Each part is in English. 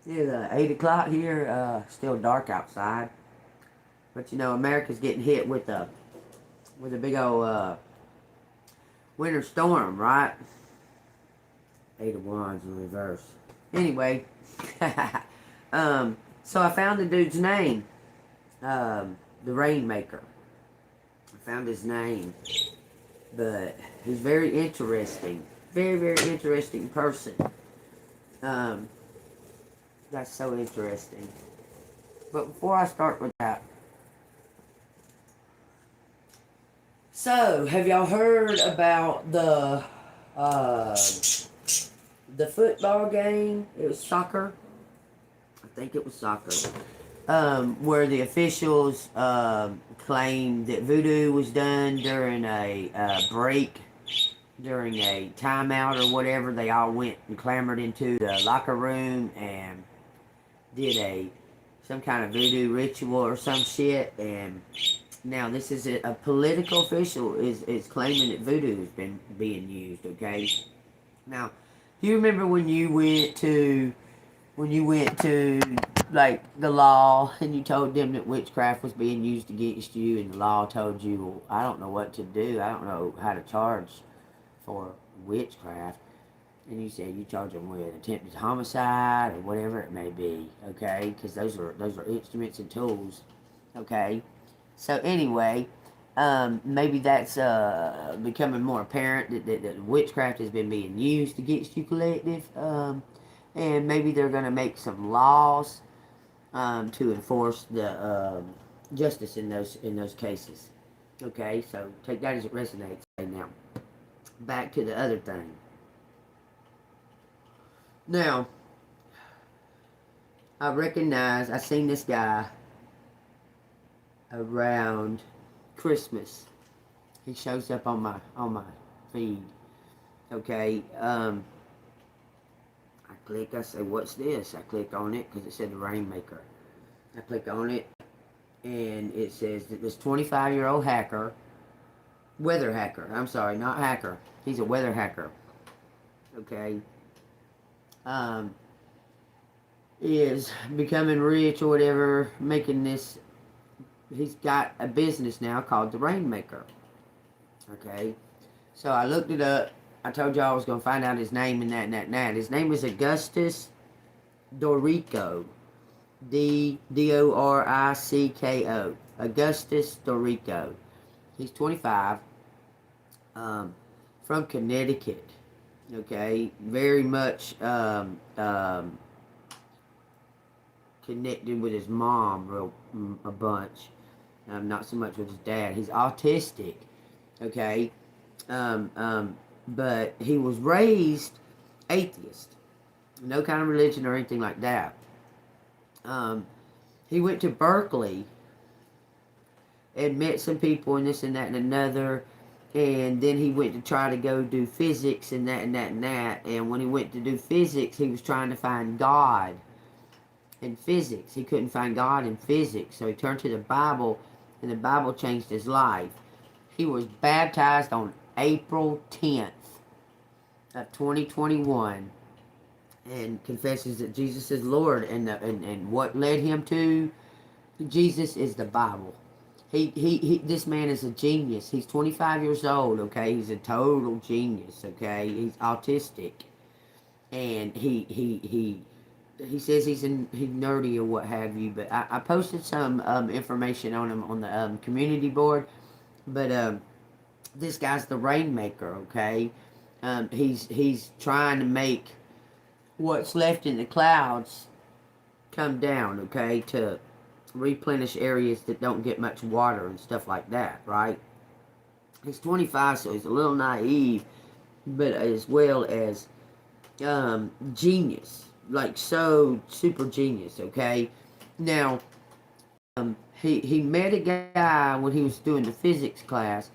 It's 8 o'clock here. Still dark outside. But you know, America's getting hit with a big old winter storm, right? Eight of Wands in reverse. Anyway, so I found the dude's name, the Rainmaker. I found his name, but he's very interesting. Very, very interesting person. Um, that's so interesting. But before I start with that, so have y'all heard about uh, the football game? It was soccer. I think it was soccer. Where the officials claimed that voodoo was done during a break, during a timeout or whatever. They all went and clambered into the locker room and did some kind of voodoo ritual or some shit. And now this is a political official is claiming that voodoo has been being used. Okay. Now, do you remember when you went to like the law and you told them that witchcraft was being used against you, and the law told you, well, I don't know what to do, I don't know how to charge for witchcraft, and you said you charge them with attempted homicide or whatever it may be, okay, because those are instruments and tools, okay. So anyway, maybe that's becoming more apparent that witchcraft has been being used against you, collective. And maybe they're going to make some laws to enforce the justice in those cases. Okay, so take that as it resonates. Okay, now back to the other thing. Now I seen this guy around Christmas. He shows up on my feed. Okay, I click. I say, "What's this?" I click on it because it said the Rainmaker. I click on it, and it says that this 25-year-old hacker, weather hacker. I'm sorry, not hacker. He's a weather hacker. Okay, um, is becoming rich or whatever, making this. He's got a business now called the Rainmaker. Okay, so I looked it up. I told y'all I was gonna find out his name and that and that and that. His name is Augustus Dorico. Doricko. Augustus Dorico. He's 25. From Connecticut. Okay, very much connected with his mom a bunch. Not so much with his dad. He's autistic. Okay, but he was raised atheist. No kind of religion or anything like that. He went to Berkeley and met some people and this and that and another. And then he went to try to go do physics and that and that and that. And when he went to do physics, he was trying to find God in physics. He couldn't find God in physics. So he turned to the Bible, and the Bible changed his life. He was baptized on April 10th of 2021 and confesses that Jesus is Lord. And what led him to Jesus is the Bible. This man is a genius. He's 25 years old, okay? He's a total genius, okay? He's autistic. And he says he's nerdy or what have you, but I posted some information on him on the community board. But this guy's the Rainmaker, okay? He's trying to make what's left in the clouds come down, okay, to replenish areas that don't get much water and stuff like that, right? He's 25, so he's a little naive, but as well as genius, like so super genius, okay? Now, he met a guy when he was doing the physics class,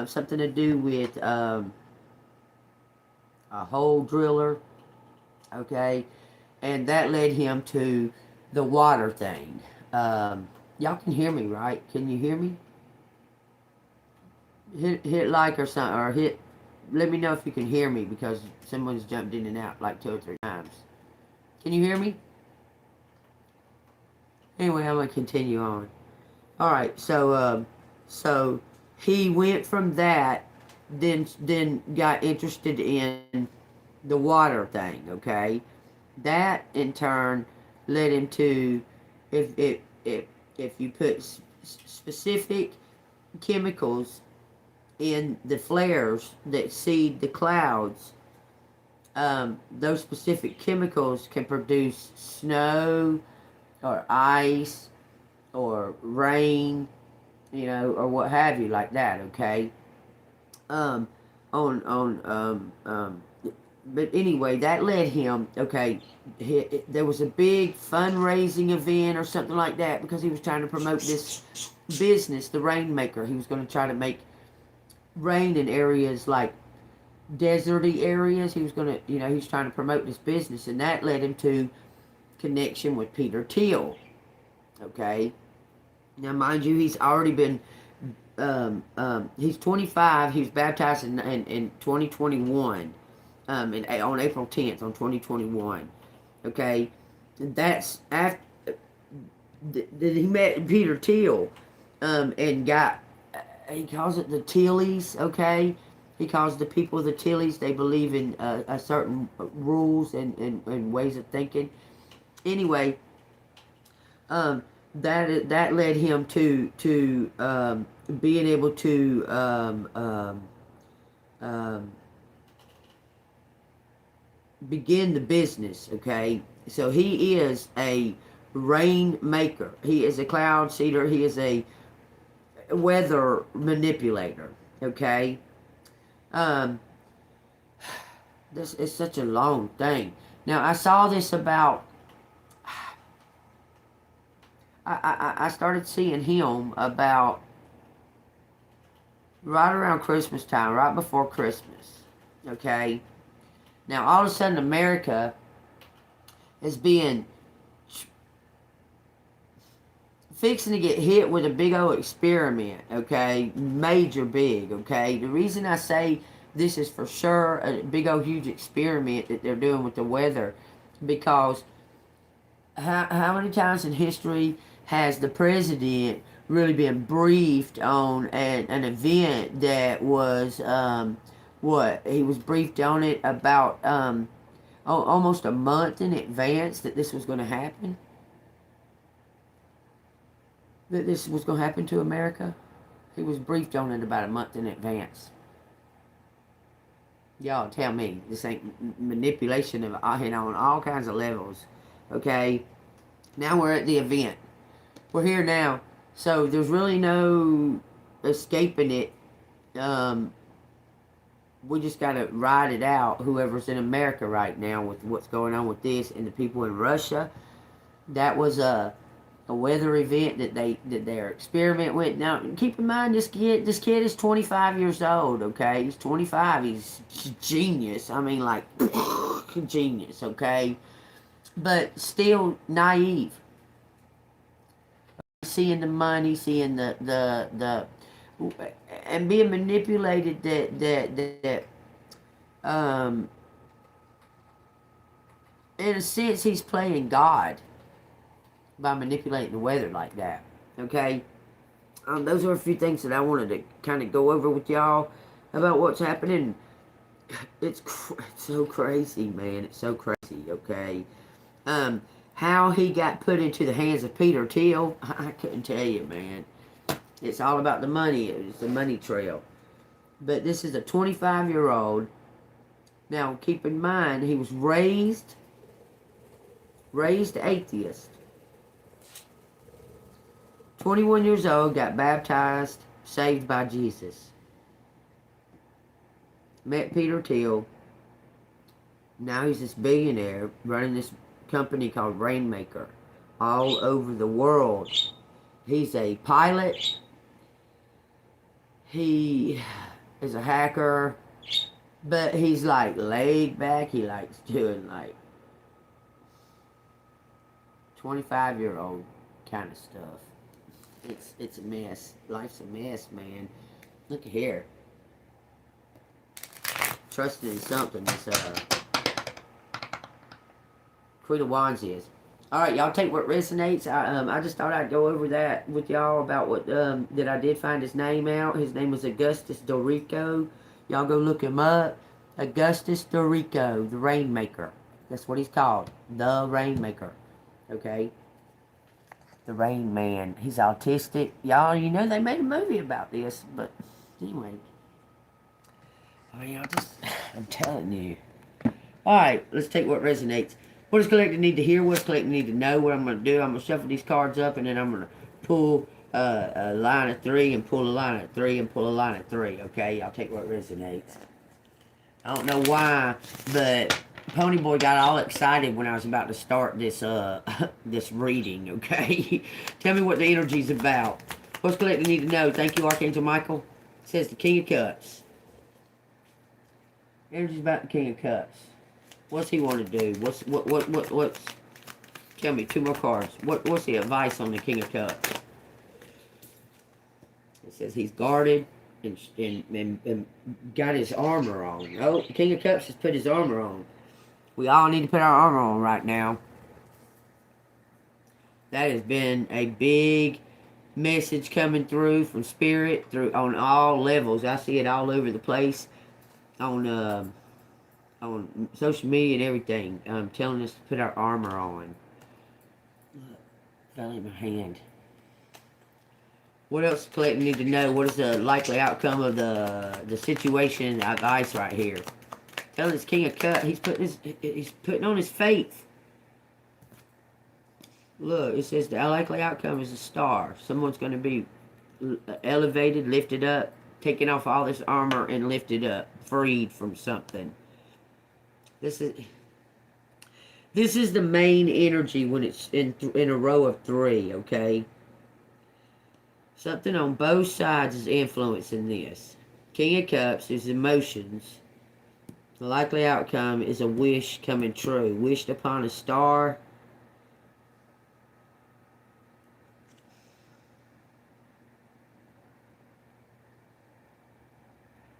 something to do with a hole driller, okay? And that led him to the water thing. Y'all can hear me, right? Can you hear me? Hit like or something, or hit. Let me know if you can hear me because someone's jumped in and out like 2 or 3 times. Can you hear me? Anyway, I'm gonna continue on. All right, so he went from that, then got interested in the water thing. Okay, that in turn led him to, if you put specific chemicals in the flares that seed the clouds, those specific chemicals can produce snow or ice or rain, or what have you, like that. Okay. Um, on but anyway, that led him. Okay, there was a big fundraising event or something like that because he was trying to promote this business, the Rainmaker. He was going to try to make rain in areas like deserty areas. He was going to, he was trying to promote this business, and that led him to connection with Peter Thiel. Okay, now mind you, he's already been he's 25. He was baptized in 2021, on April 10th, on 2021. Okay, that's after he met Peter Thiel, and got, he calls it the Tillies. Okay, he calls the people the Tillies. They believe in a certain rules and ways of thinking. Anyway, that led him to being able to begin the business. Okay, so he is a rainmaker. He is a cloud seeder. He is a weather manipulator. Okay, this is such a long thing. Now I saw this about. I started seeing him about right around Christmas time, right before Christmas. Okay? Now, all of a sudden, America is being fixing to get hit with a big old experiment. Okay? Major big. Okay? The reason I say this is for sure a big old huge experiment that they're doing with the weather, because how many times in history has the president really been briefed on an event that was, he was briefed on it about almost a month in advance that this was going to happen? That this was going to happen to America? He was briefed on it about a month in advance. Y'all tell me this ain't manipulation of, on all kinds of levels. Okay? Now we're at the event. We're here now, so there's really no escaping it. We just gotta ride it out, whoever's in America right now, with what's going on with this, and the people in Russia. That was a weather event that their experiment with. Now keep in mind, this kid is 25 years old. Okay, he's 25. He's genius. I mean, like genius. Okay, but still naive. Seeing the money, seeing the and being manipulated, that in a sense he's playing God by manipulating the weather like that. Okay, those are a few things that I wanted to kind of go over with y'all about what's happening. It's so crazy, man. It's so crazy. Okay, how he got put into the hands of Peter Thiel, I couldn't tell you, man. It's all about the money. It's the money trail. But this is a 25-year-old. Now, keep in mind, he was raised atheist. 21 years old, got baptized, saved by Jesus. Met Peter Thiel. Now he's this billionaire running this company called Rainmaker all over the world. He's a pilot. He is a hacker, but he's like laid back. He likes doing like 25-year-old kind of stuff. It's a mess. Life's a mess, man. Look here. Trusting in something is Queen of Wands is. All right, y'all take what resonates. I just thought I'd go over that with y'all about what that I did find his name out. His name was Augustus Dorico. Y'all go look him up. Augustus Dorico, the Rainmaker. That's what he's called, the Rainmaker. Okay, the Rain Man. He's autistic, y'all. You know they made a movie about this, but anyway. I mean, I'm telling you. All right, let's take what resonates. What does collector need to hear? What does collector need to know? What I'm going to do, I'm going to shuffle these cards up, and then I'm going to pull a line of 3 and pull a line of 3 and pull a line of 3, okay? I'll take what resonates. I don't know why, but Ponyboy got all excited when I was about to start this this reading, okay? Tell me what the energy's about. What's collector need to know? Thank you, Archangel Michael. It says the King of Cups. Energy's about the King of Cups. What's he want to do? What's tell me 2 more cards. What's the advice on the King of Cups? It says he's guarded and got his armor on. Oh, the King of Cups has put his armor on. We all need to put our armor on right now. That has been a big message coming through from Spirit through on all levels. I see it all over the place on social media and everything, telling us to put our armor on. Fell in my hand. What else does collector need to know? What is the likely outcome of the situation of ice right here? Tell this King of Cups, he's putting on his faith. Look, it says the likely outcome is a star. Someone's going to be elevated, lifted up, taking off all this armor and lifted up, freed from something. This is the main energy when it's in a row of 3, okay? Something on both sides is influencing this. King of Cups is emotions. The likely outcome is a wish coming true. Wished upon a star.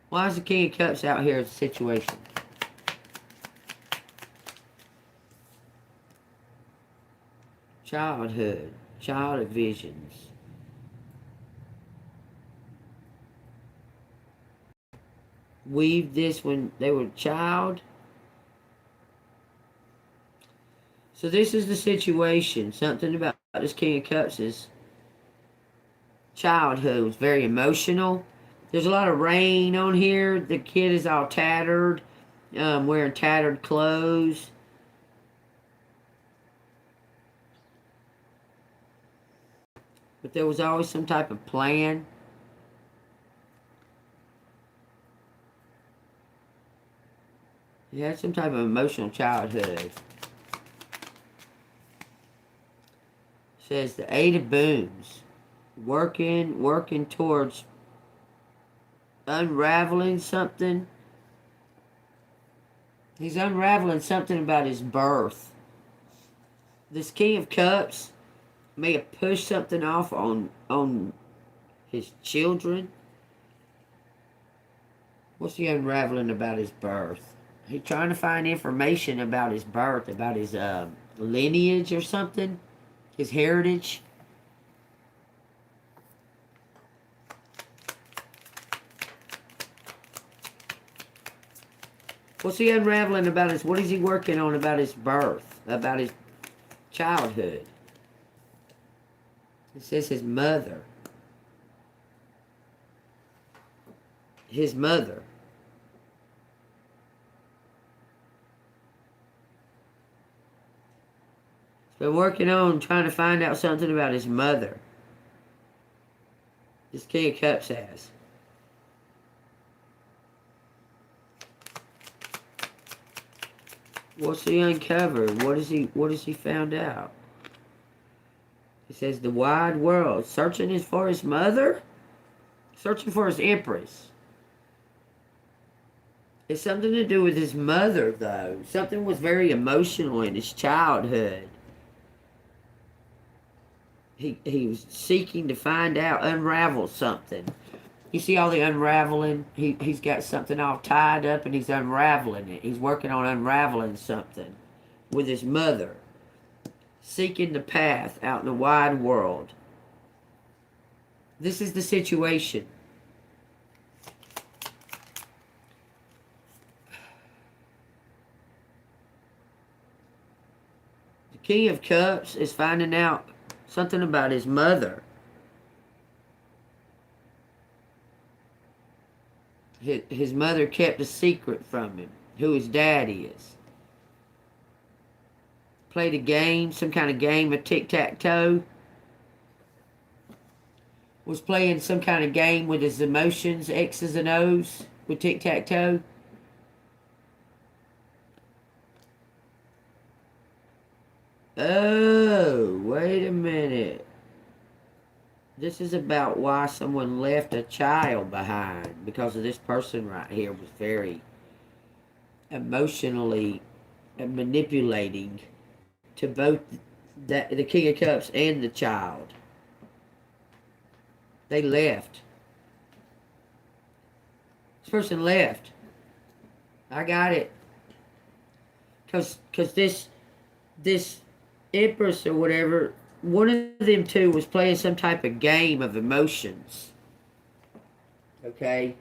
Why is the King of Cups out here as a situation? Childhood. Childhood visions. Weave this when they were a child. So this is the situation. Something about this King of Cups is childhood was very emotional. There's a lot of rain on here. The kid is all tattered, wearing tattered clothes. But there was always some type of plan. He had some type of emotional childhood. Says the 8 of Boons. Working towards unraveling something. He's unraveling something about his birth. This King of Cups may have pushed something off on his children. What's he unraveling about his birth? He's trying to find information about his birth, about his lineage or something, his heritage. What's he unraveling about his, what is he working on about his birth, about his childhood? It says his mother. His mother. He's been working on trying to find out something about his mother. This King of Cups has. What's he uncovered? What has he found out? He says the wide world. Searching for his mother? Searching for his empress. It's something to do with his mother, though. Something was very emotional in his childhood. He was seeking to find out, unravel something. You see all the unraveling? He's got something all tied up and he's unraveling it. He's working on unraveling something with his mother. seeking the path out in the wide world. This is the situation. The King of Cups is finding out something about his mother. His mother kept a secret from him, who his dad is. Played a game, some kind of game of tic-tac-toe. Was playing some kind of game with his emotions, X's and O's, with tic-tac-toe. Oh, wait a minute. This is about why someone left a child behind. Because of this person right here was very emotionally manipulating to both the King of Cups and the child. They left. This person left. I got it. Because this Empress or whatever, one of them two was playing some type of game of emotions. Okay?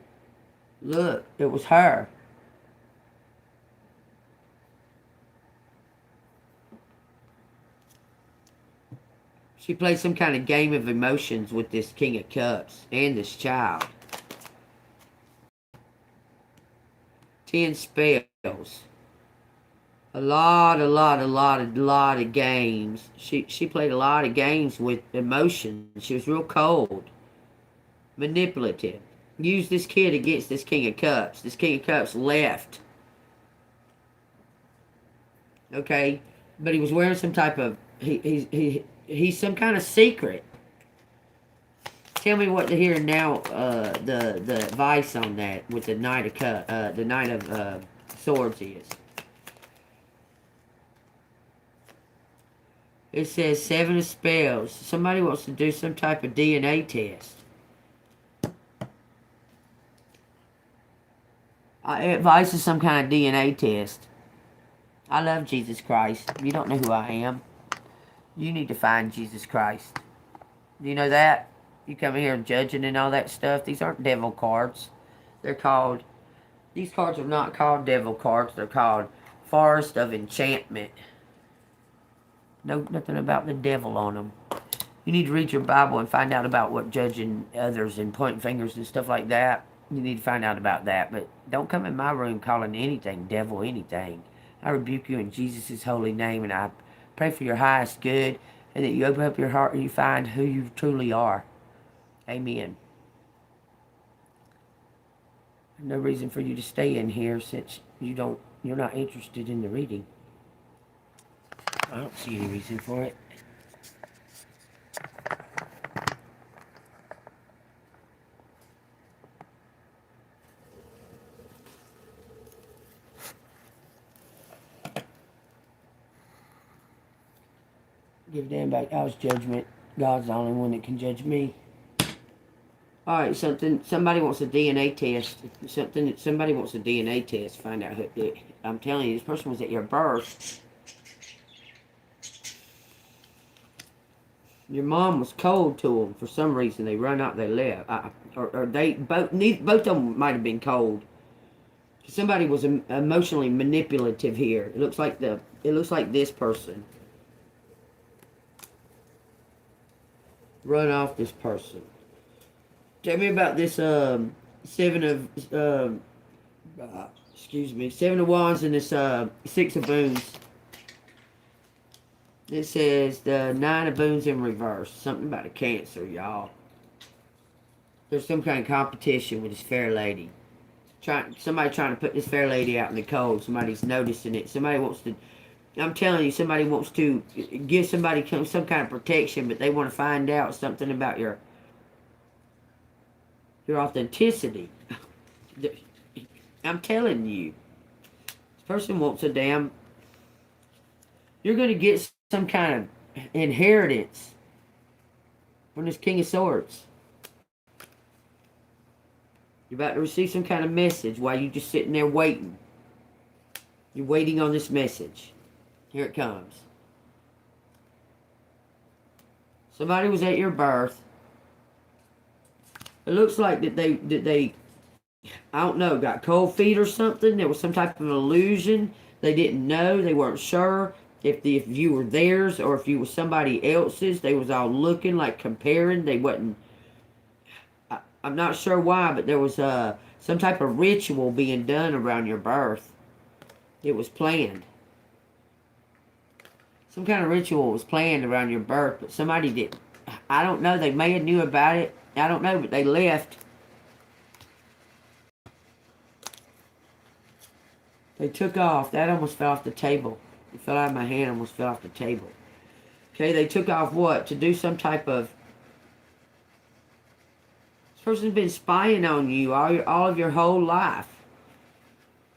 Look, it was her. She played some kind of game of emotions with this King of Cups and this child. 10 spells. A lot of games. She played a lot of games with emotions. She was real cold. Manipulative. Used this kid against this King of Cups. This King of Cups left. Okay? But he was wearing some type of... He's some kind of secret. Tell me what to hear now. The advice on that with the Knight of Swords is. It says 7 of spells. Somebody wants to do some type of DNA test. Advice is some kind of DNA test. I love Jesus Christ. You don't know who I am. You need to find Jesus Christ. Do you know that? You come here judging and all that stuff. These aren't devil cards. They're called... These cards are not called devil cards. They're called Forest of Enchantment. No, nothing about the devil on them. You need to read your Bible and find out about what judging others and pointing fingers and stuff like that. You need to find out about that. But don't come in my room calling anything devil anything. I rebuke you in Jesus' holy name, and I pray for your highest good, and that you open up your heart and you find who you truly are. Amen. No reason for you to stay in here since you're not interested in the reading. I don't see any reason for it. Give a damn about God's judgment. God's the only one that can judge me. Alright, somebody wants a DNA test. Somebody wants a DNA test. Find out who. I'm telling you, this person was at your birth. Your mom was cold to them for some reason. They run out, they left. Or they both of them might have been cold. Somebody was emotionally manipulative here. It looks like this person. Run off this person. Tell me about this seven of wands and this 6 of boons. It says the 9 of boons in reverse. Something about a Cancer, y'all. There's some kind of competition with this fair lady. Somebody trying to put this fair lady out in the cold. Somebody's noticing it. Somebody wants to... I'm telling you, somebody wants to give somebody some kind of protection, but they want to find out something about your authenticity. I'm telling you. This person wants a damn... You're going to get some kind of inheritance from this King of Swords. You're about to receive some kind of message while you're just sitting there waiting. You're waiting on this message. Here it comes. Somebody was at your birth. It looks like that they I don't know, got cold feet or something. There was some type of illusion. They didn't know. They weren't sure if you were theirs or if you were somebody else's. They was all looking, like comparing. They wasn't. I'm not sure why, but there was some type of ritual being done around your birth. It was planned. Some kind of ritual was planned around your birth, but somebody didn't. I don't know. They may have knew about it. I don't know, but they left. They took off. That almost fell off the table. It fell out of my hand, almost fell off the table. Okay, they took off what? To do some type of... This person's been spying on you all of your whole life.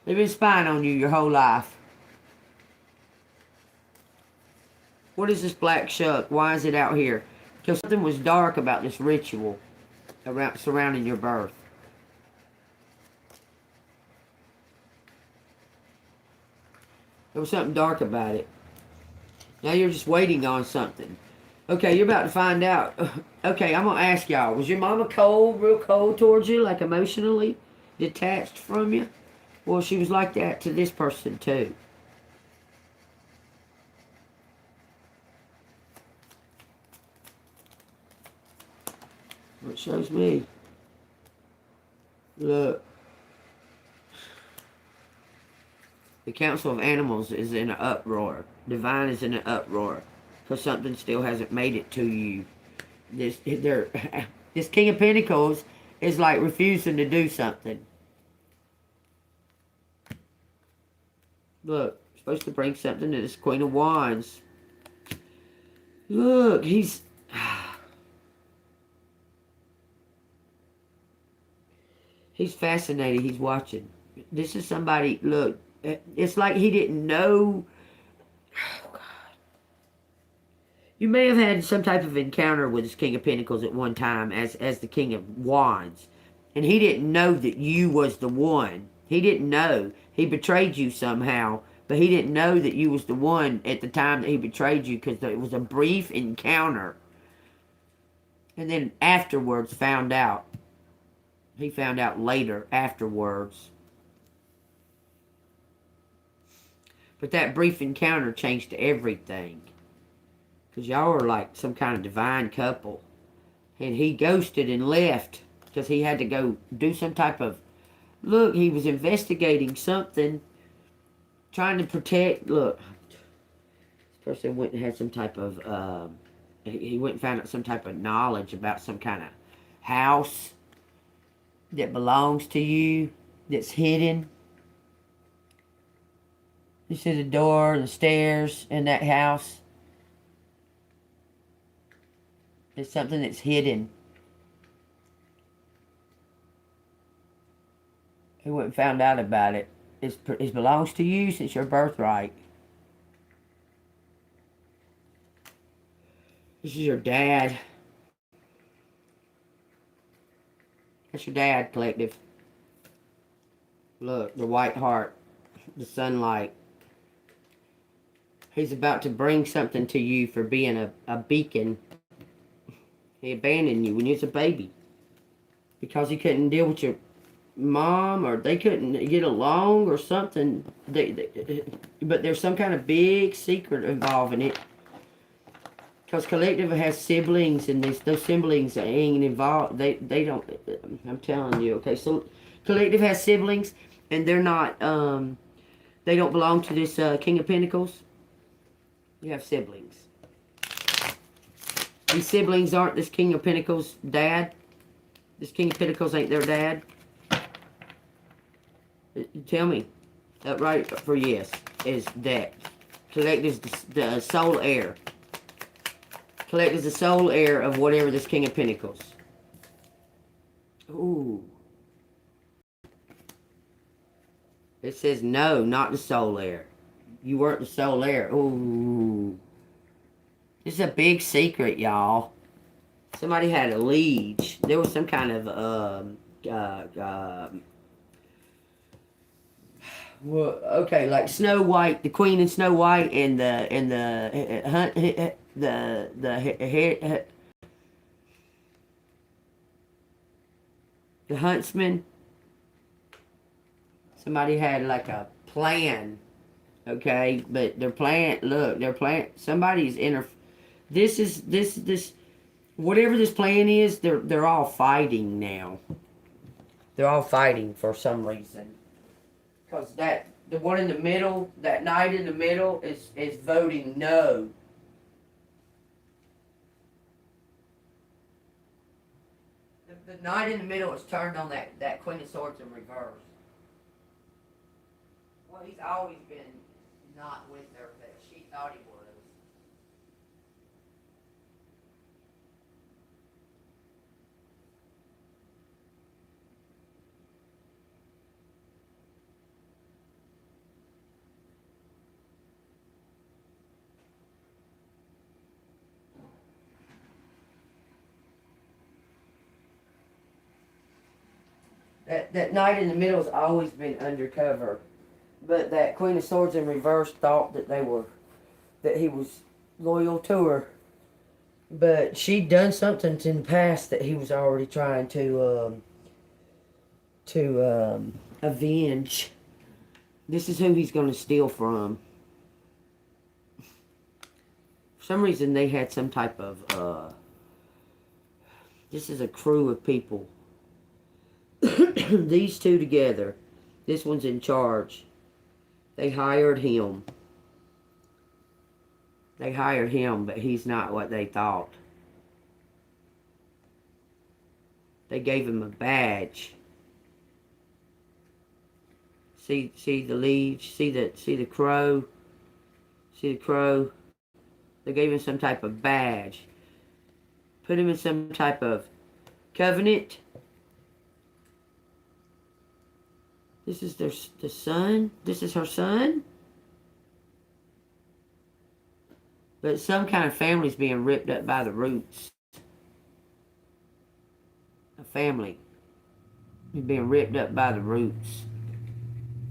They've been spying on you your whole life. What is this black shuck? Why is it out here? Because something was dark about this ritual surrounding your birth. There was something dark about it. Now you're just waiting on something. Okay, you're about to find out. Okay, I'm going to ask y'all. Was your mama cold, real cold towards you? Like emotionally detached from you? Well, she was like that to this person too. It shows me. Look. The Council of Animals is in an uproar. Divine is in an uproar. Because something still hasn't made it to you. This King of Pentacles is like refusing to do something. Look, supposed to bring something to this Queen of Wands. Look, he's... He's fascinated. He's watching. This is somebody, look, it's like he didn't know. Oh, God. You may have had some type of encounter with this King of Pentacles at one time as the King of Wands. And he didn't know that you was the one. He didn't know. He betrayed you somehow. But he didn't know that you was the one at the time that he betrayed you because it was a brief encounter. And then afterwards found out. He found out later, afterwards. But that brief encounter changed everything. Because y'all are like some kind of divine couple. And he ghosted and left. Because he had to go do some type of... Look, he was investigating something. Trying to protect... Look. This person went and had some type of... he went and found out some type of knowledge about some kind of house that belongs to you, that's hidden. You see the door and the stairs in that house. There's something that's hidden. He went and found out about it. It belongs to you since your birthright. This is your dad. That's your dad, collective. Look, the white heart, the sunlight. He's about to bring something to you for being a beacon. He abandoned you when you was a baby. Because he couldn't deal with your mom, or they couldn't get along or something. But there's some kind of big secret involved in it. Because collective has siblings, and those siblings ain't involved. They don't. I'm telling you. Okay, so collective has siblings, and they're not. They don't belong to this King of Pentacles. You have siblings. These siblings aren't this King of Pentacles' dad. This King of Pentacles ain't their dad. Tell me. Right for yes is that collective is the sole heir. Collect is the sole heir of whatever this King of Pentacles. Ooh. It says no, not the sole heir. You weren't the sole heir. Ooh. This is a big secret, y'all. Somebody had a liege. There was some kind of, well, okay, like Snow White, the Queen and Snow White and the the huntsman. Somebody had like a plan, okay, but their plan. Look, their plan. Somebody's this whatever this plan is. They're all fighting now. They're all fighting for some reason. Because the one in the middle, that knight in the middle is voting no. The knight in the middle is turned on that Queen of Swords in reverse. Well, he's always been not with her, but she thought he was. That knight in the middle has always been undercover. But that Queen of Swords in reverse thought that he was loyal to her. But she'd done something in the past that he was already trying to avenge. This is who he's going to steal from. For some reason, they had some type of, this is a crew of people. These two together. This one's in charge. They hired him. They hired him, but he's not what they thought. They gave him a badge. See the leaves. See the crow. See the crow. They gave him some type of badge. Put him in some type of covenant. This is the son. This is her son. But some kind of family's being ripped up by the roots. A family is being ripped up by the roots.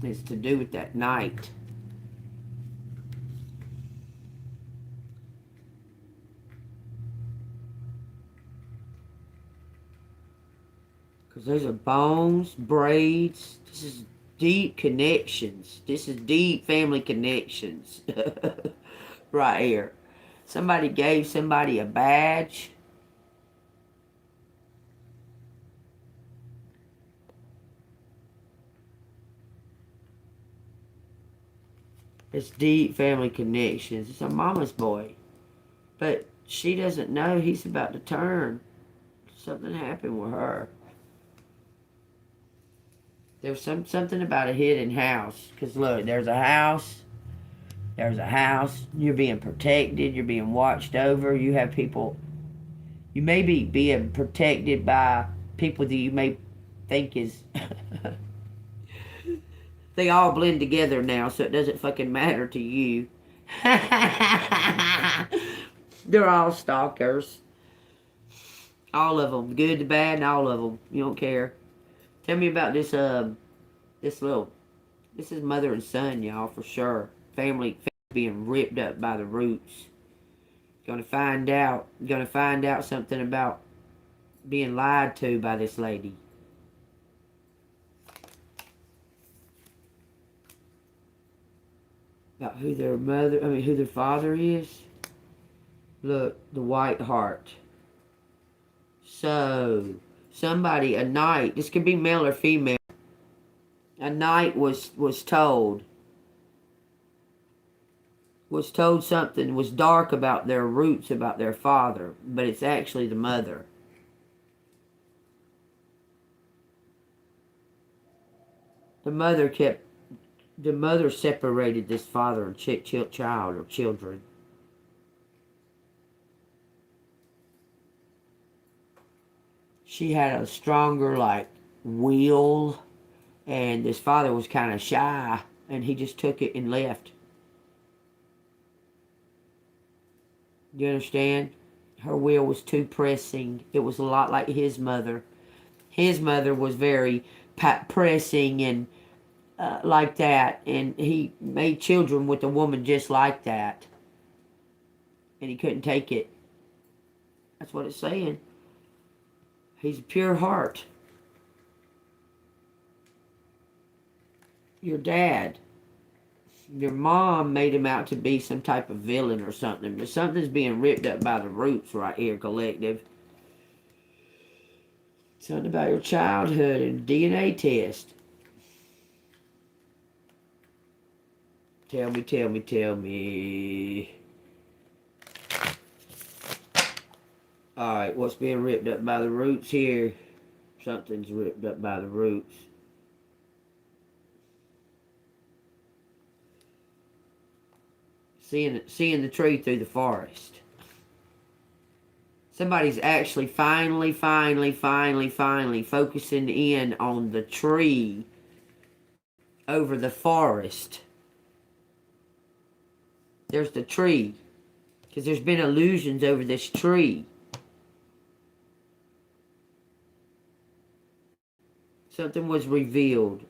It's to do with that knight. Because those are bones, braids. This is deep connections. This is deep family connections. Right here. Somebody gave somebody a badge. It's deep family connections. It's a mama's boy. But she doesn't know he's about to turn. Something happened with her. There's something about a hidden house. Because look, there's a house. There's a house. You're being protected. You're being watched over. You have people. You may be being protected by people that you may think is... They all blend together now, so it doesn't fucking matter to you. They're all stalkers. All of them. Good, the bad, and all of them. You don't care. Tell me about this, this is mother and son, y'all, for sure. Family being ripped up by the roots. Gonna find out something about being lied to by this lady. About who their father is. Look, the white heart. So, somebody, a knight, this could be male or female. A knight was told something was dark about their roots, about their father, but it's actually the mother. The mother separated this father and child or children. She had a stronger, like, will, and this father was kind of shy, and he just took it and left. You understand? Her will was too pressing. It was a lot like his mother. His mother was very pressing and like that, and he made children with a woman just like that. and he couldn't take it. That's what it's saying. He's a pure heart. Your dad. Your mom made him out to be some type of villain or something. But something's being ripped up by the roots right here, collective. Something about your childhood and DNA test. Tell me, tell me, tell me. Alright, what's being ripped up by the roots here? Something's ripped up by the roots. Seeing the tree through the forest. Somebody's actually finally focusing in on the tree over the forest. There's the tree. Because there's been illusions over this tree. Something was revealed.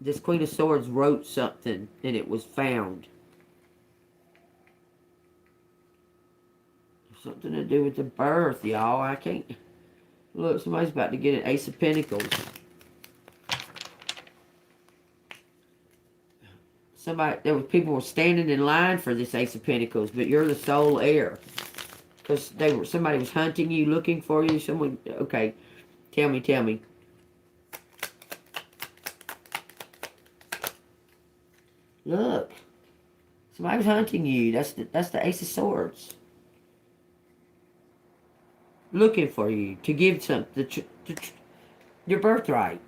This Queen of Swords wrote something and it was found. Something to do with the birth, y'all. I can't... Look, somebody's about to get an Ace of Pentacles. People were standing in line for this Ace of Pentacles, but you're the sole heir. Because somebody was hunting you, looking for you. Someone... Okay. Tell me. Look. Somebody was hunting you. That's the Ace of Swords. Looking for you to give your birthright.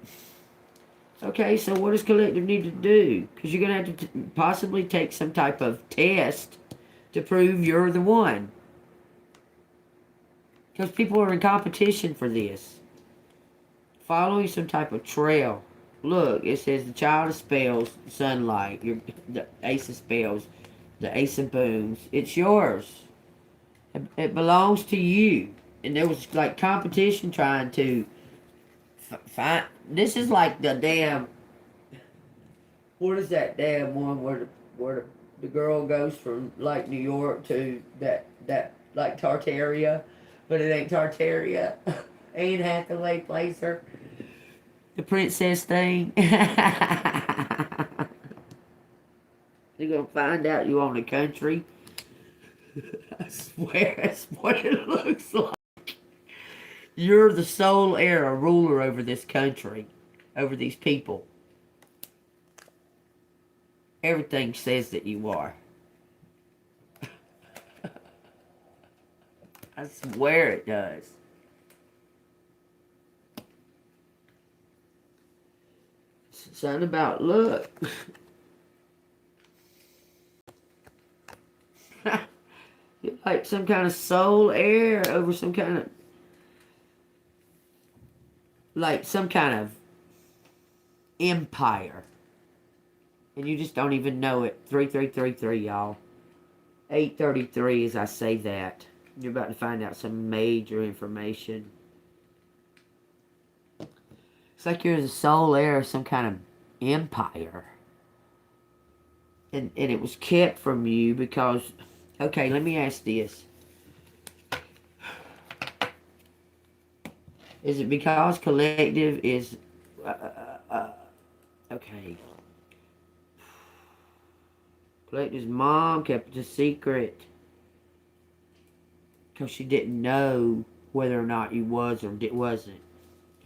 Okay, so what does collective need to do? Because you're going to have to possibly take some type of test to prove you're the one. Because people are in competition for this. Following some type of trail. Look, it says the child of spells, sunlight, the ace of spells, the ace of booms. It's yours. It belongs to you. And there was like competition trying to find. This is like the damn. What is that damn one where the girl goes from like New York to that like Tartaria, but it ain't Tartaria. Anne Hathaway plays her. The princess thing. You're gonna find out you own a country. I swear that's what it looks like. You're the sole heir, a ruler over this country, over these people. Everything says that you are. I swear it does. Something about, look. You're like some kind of sole heir over some kind of... Like some kind of empire. And you just don't even know it. 3333, y'all. 833 as I say that. You're about to find out some major information. It's like you're the sole heir of some kind of empire. And it was kept from you because... Okay, let me ask this. Is it because collective is... okay. Collective's mom kept it a secret. Because she didn't know whether or not you was or wasn't.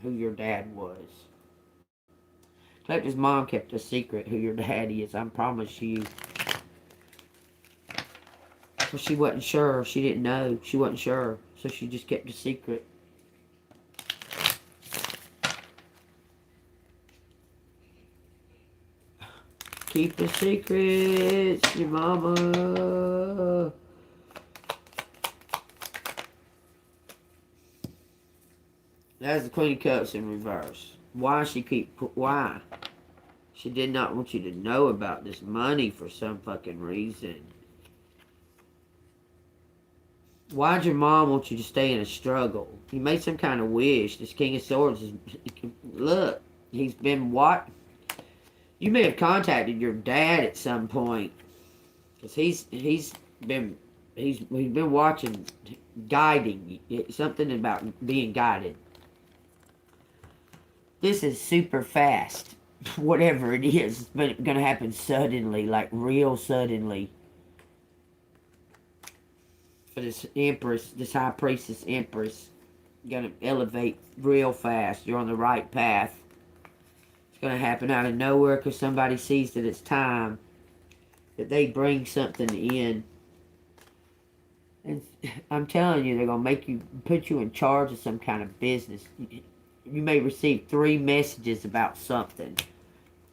Who your dad was. Collective's mom kept a secret who your dad is. I promise you. So she wasn't sure. She didn't know. She wasn't sure. So she just kept a secret. Keep the secrets, your mama. That's the Queen of Cups in reverse. Why why? She did not want you to know about this money for some fucking reason. Why'd your mom want you to stay in a struggle? You made some kind of wish. This King of Swords is... Look, he's been what? You may have contacted your dad at some point. Because he's been he's been watching, guiding, something about being guided. This is super fast, whatever it is, but it's gonna happen suddenly, like real suddenly. For this Empress, this High Priestess Empress, gonna elevate real fast. You're on the right path. It's gonna happen out of nowhere because somebody sees that it's time, that they bring something in. And I'm telling you, they're gonna put you in charge of some kind of business. You may receive 3 messages about something,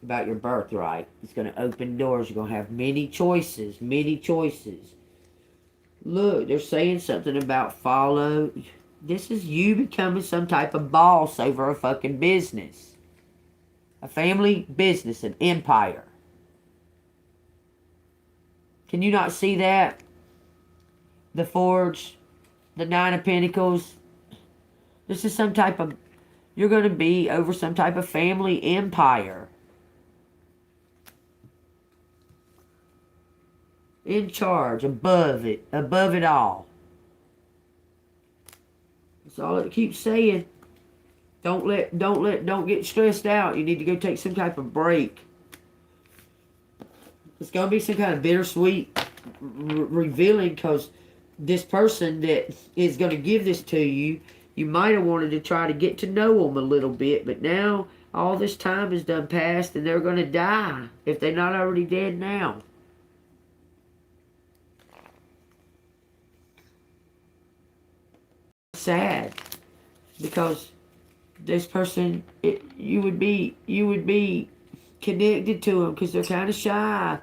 about your birthright. It's gonna open doors. You're gonna have many choices, many choices. Look, they're saying something about follow. This is you becoming some type of boss over a fucking business. A family business, an empire. Can you not see that? The Forge, the 9 of Pentacles. This is some type of, you're going to be over some type of family empire. In charge, above it all. That's all it keeps saying. Don't get stressed out. You need to go take some type of break. It's going to be some kind of bittersweet revealing, because this person that is going to give this to you, you might have wanted to try to get to know them a little bit, but now all this time is done past and they're going to die if they're not already dead now. Sad, because this person, you would be connected to them because they're kind of shy.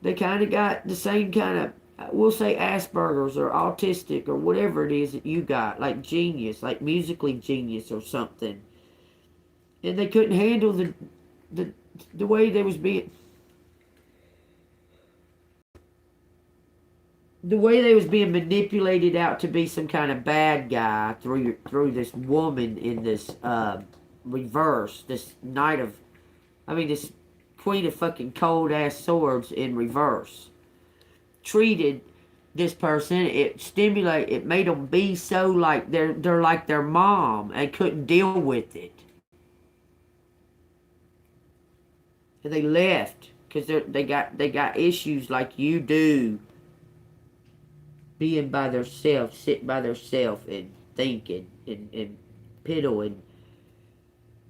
They kind of got the same kind of, we'll say Asperger's or autistic or whatever it is that you got, like genius, like musically genius or something. And they couldn't handle the way they was being, the way they was being manipulated out to be some kind of bad guy through this woman in this reverse, this this Queen of fucking cold ass swords in reverse. Treated this person, it made them be so like they're like their mom and couldn't deal with it. And they left because they got issues like you do. Being by themselves, sitting by themselves and thinking and piddle and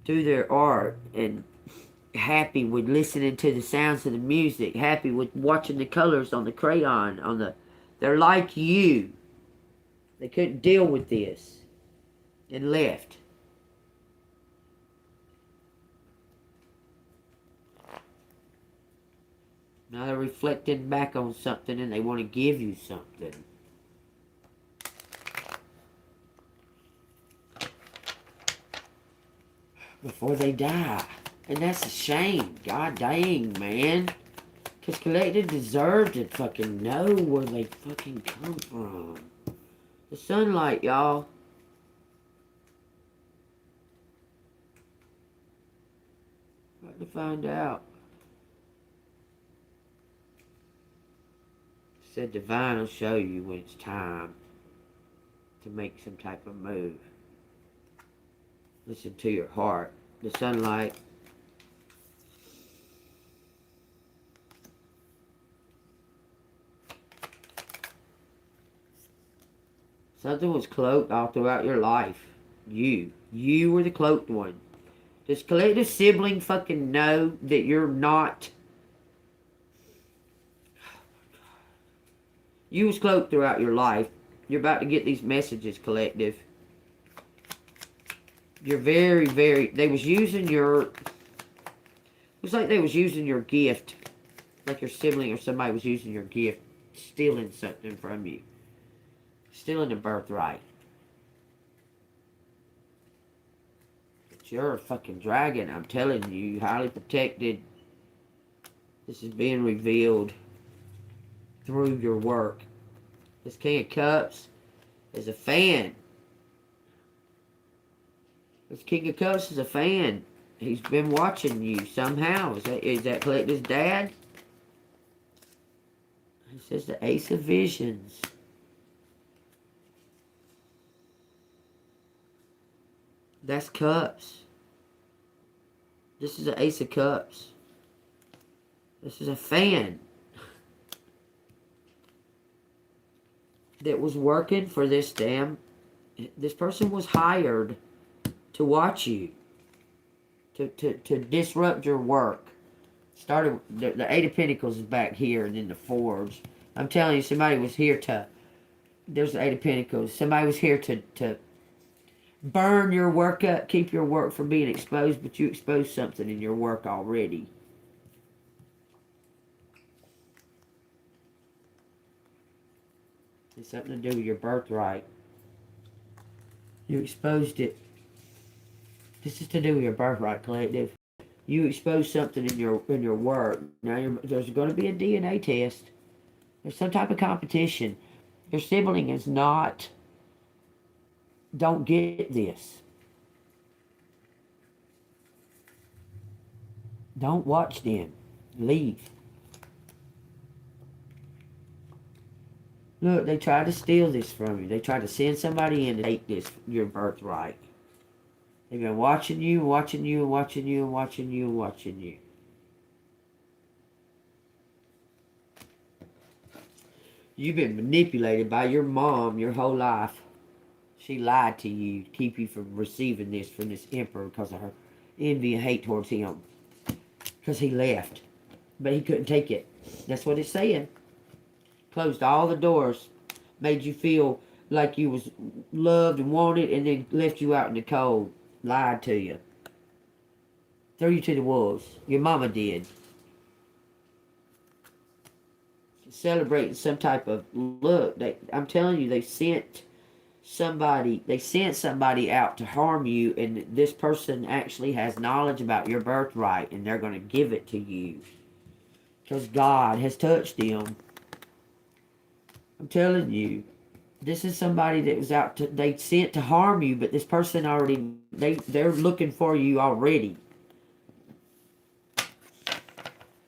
do their art, and happy with listening to the sounds of the music, happy with watching the colors on the crayon, they're like you. They couldn't deal with this and left. Now they're reflecting back on something and they want to give you something. Before they die. And that's a shame. God dang, man. Because Collective deserve to fucking know where they fucking come from. The sunlight, y'all. Got to find out. Said Divine will show you when it's time to make some type of move. Listen to your heart. The sunlight. Something was cloaked all throughout your life. You were the cloaked one. Does Collective sibling fucking know that you're not? You was cloaked throughout your life. You're about to get these messages, Collective. You're very, very, they was using your, looks like they was using your gift. Like your sibling or somebody was using your gift. Stealing something from you. Stealing a birthright. But you're a fucking dragon, I'm telling you. Highly protected. This is being revealed through your work. This King of Cups is a fan. This King of Cups is a fan. He's been watching you somehow. Is that Collective's dad? He says the Ace of Visions. That's cups. This is an Ace of Cups. This is a fan that was working for this person was hired to watch you, to disrupt your work. Started, the Eight of Pentacles is back here, and then the Fours. I'm telling you, somebody was here there's the Eight of Pentacles. Somebody was here to burn your work up, keep your work from being exposed, but you exposed something in your work already. It's something to do with your birthright. You exposed it. This is to do with your birthright, collective. You exposed something in your work. Now there's going to be a DNA test. There's some type of competition. Your sibling is not. Don't get this. Don't watch them. Leave. Look, they tried to steal this from you. They tried to send somebody in to take this, your birthright. They've been watching you, watching you, watching you, watching you, watching you. You've been manipulated by your mom your whole life. She lied to you to keep you from receiving this from this emperor because of her envy and hate towards him. Because he left. But he couldn't take it. That's what it's saying. Closed all the doors. Made you feel like you was loved and wanted, and then left you out in the cold. Lied to you. Threw you to the wolves. Your mama did. Celebrating some type of look. I'm telling you, they sent somebody out to harm you, and this person actually has knowledge about your birthright, and they're going to give it to you. Because God has touched them. I'm telling you, this is somebody that was out to, they sent to harm you, but this person already, they're looking for you already.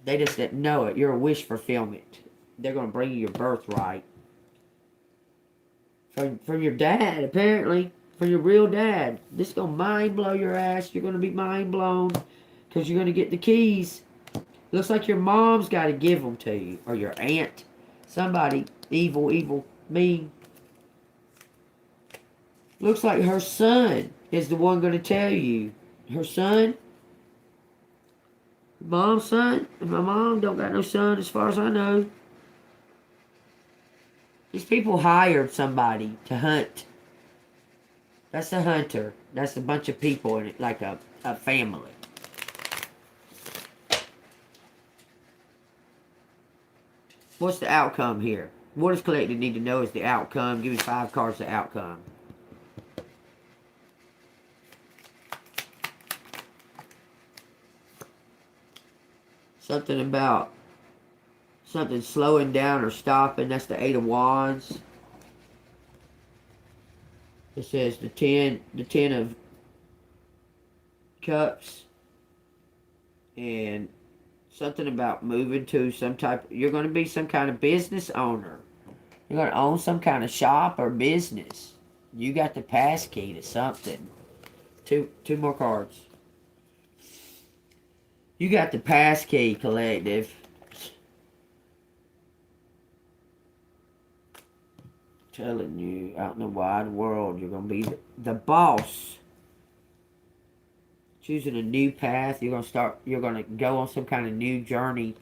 They just didn't know it. You're a wish fulfillment. They're going to bring you your birthright. From your dad, apparently. From your real dad. This is going to mind blow your ass. You're going to be mind blown. Because you're going to get the keys. Looks like your mom's got to give them to you. Or your aunt. Somebody evil, mean. Looks like her son is the one going to tell you. Her son. Mom's son. And my mom don't got no son as far as I know. These people hired somebody to hunt. That's a hunter. That's a bunch of people in it, like a family. What's the outcome here? What does collective need to know is the outcome. Give me 5 cards of outcome. Something about something slowing down or stopping. That's the 8 of Wands. It says the 10 of Cups. And something about moving to some type. You're going to be some kind of business owner. You're going to own some kind of shop or business. You got the pass key to something. Two more cards. You got the pass key, collective. Telling you, out in the wide world, you're going to be the boss. Choosing a new path. You're going to go on some kind of new journey.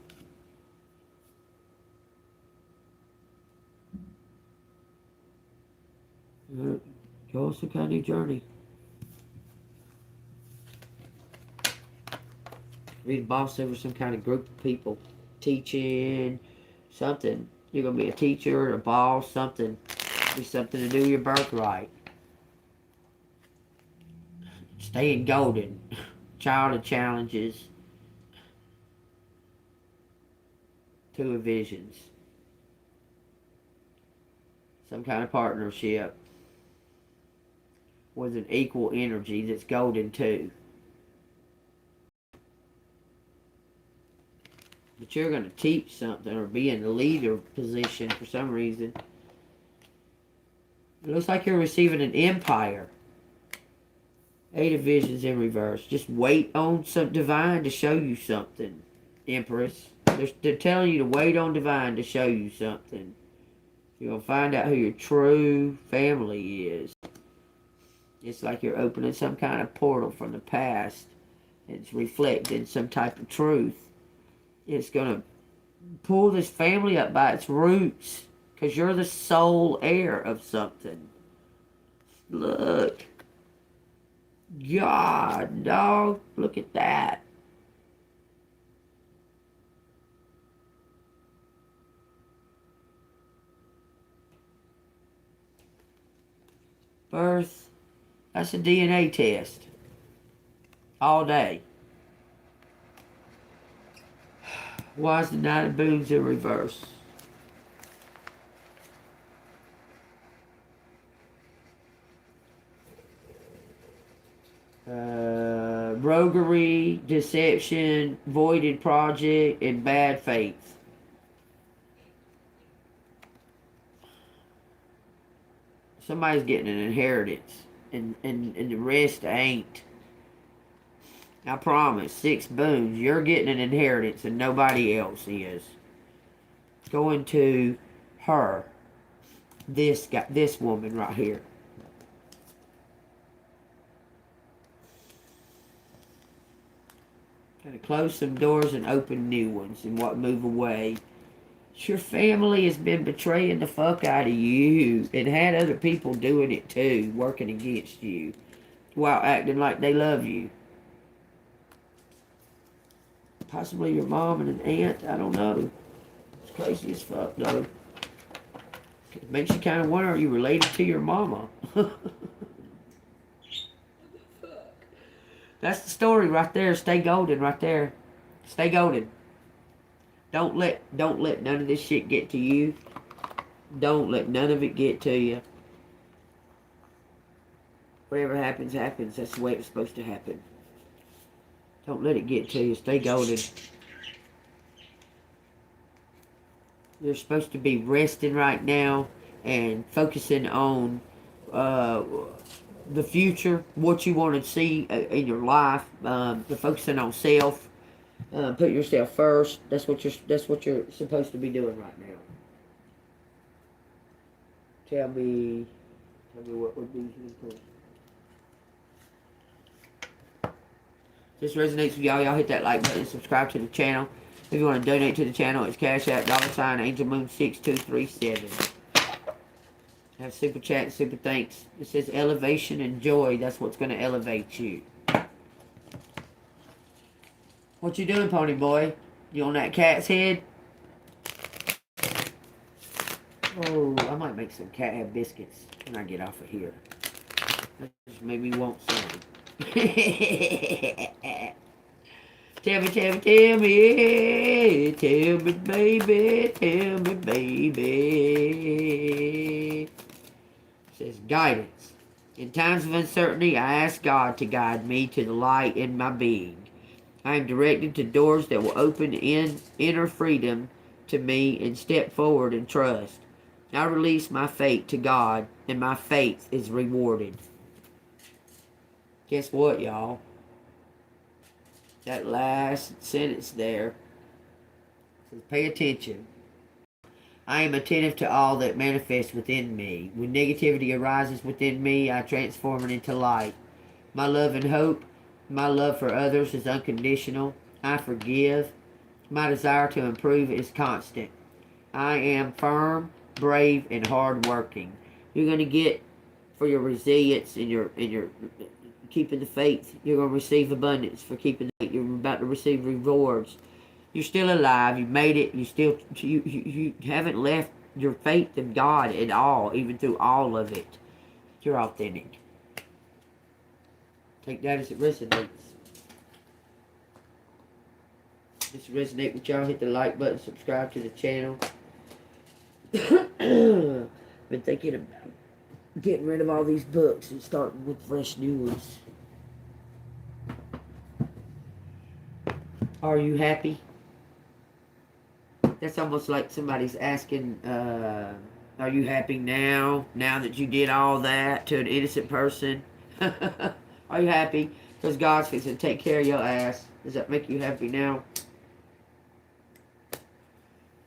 Go on some kind of new journey. Be the boss over some kind of group of people. Teaching, something. You're going to be a teacher, a boss, something. Be something to do with your birthright. Staying golden. Child of challenges. 2 of visions. Some kind of partnership. With an equal energy that's golden too. But you're going to teach something or be in the leader position for some reason. It looks like you're receiving an empire. Eight of Visions in reverse. Just wait on some divine to show you something, Empress. They're telling you to wait on divine to show you something. You're going to find out who your true family is. It's like you're opening some kind of portal from the past. It's reflecting some type of truth. It's going to pull this family up by its roots. Because you're the sole heir of something. Look. God, dog. Look at that. Birth. That's a DNA test. All day. Why is the Knight of Boons in reverse? Roguery, deception, voided project, and bad faith. Somebody's getting an inheritance, and the rest ain't. I promise, 6 boons, you're getting an inheritance and nobody else is. It's going to her. This woman right here. Gotta close some doors and open new ones and what move away. Your family has been betraying the fuck out of you and had other people doing it too, working against you while acting like they love you. Possibly your mom and an aunt, I don't know. It's crazy as fuck though. It makes you kind of wonder, are you related to your mama? That's the story right there. Stay golden right there. Stay golden. Don't let none of this shit get to you. Don't let none of it get to you. Whatever happens, happens. That's the way it's supposed to happen. Don't let it get to you. Stay golden. You're supposed to be resting right now and focusing on the future, what you want to see in your life. You're focusing on self. Put yourself first. That's what you're supposed to be doing right now. Tell me what would be important. If this resonates with y'all, hit that like button and subscribe to the channel. If you want to donate to the channel, it's Cash App, $AngelMoon6237. Have super chat and super thanks. It says elevation and joy. That's what's going to elevate you. What you doing, pony boy? You on that cat's head? Oh, I might make some cat head biscuits when I get off of here. That just made me want some. Tell me, baby. It says guidance. In times of uncertainty, I ask God to guide me to the light in my being. I am directed to doors that will open in inner freedom to me and step forward in trust. I release my fate to God, and my faith is rewarded. Guess what, y'all? That last sentence there says, pay attention. I am attentive to all that manifests within me. When negativity arises within me, I transform it into light. My love and hope, my love for others is unconditional. I forgive. My desire to improve is constant. I am firm, brave, and hardworking. You're going to get, for your resilience and your keeping the faith, you're going to receive abundance for keeping the faith. You're about to receive rewards. You're still alive. You made it. You haven't left your faith in God at all, even through all of it. You're authentic. Take that as it resonates. If this resonate with y'all, hit the like button, subscribe to the channel. Been thinking about getting rid of all these books and starting with fresh new ones. Are you happy? That's almost like somebody's asking, are you happy now that you did all that to an innocent person? Are you happy? Because God's fixing to take care of your ass. Does that make you happy now?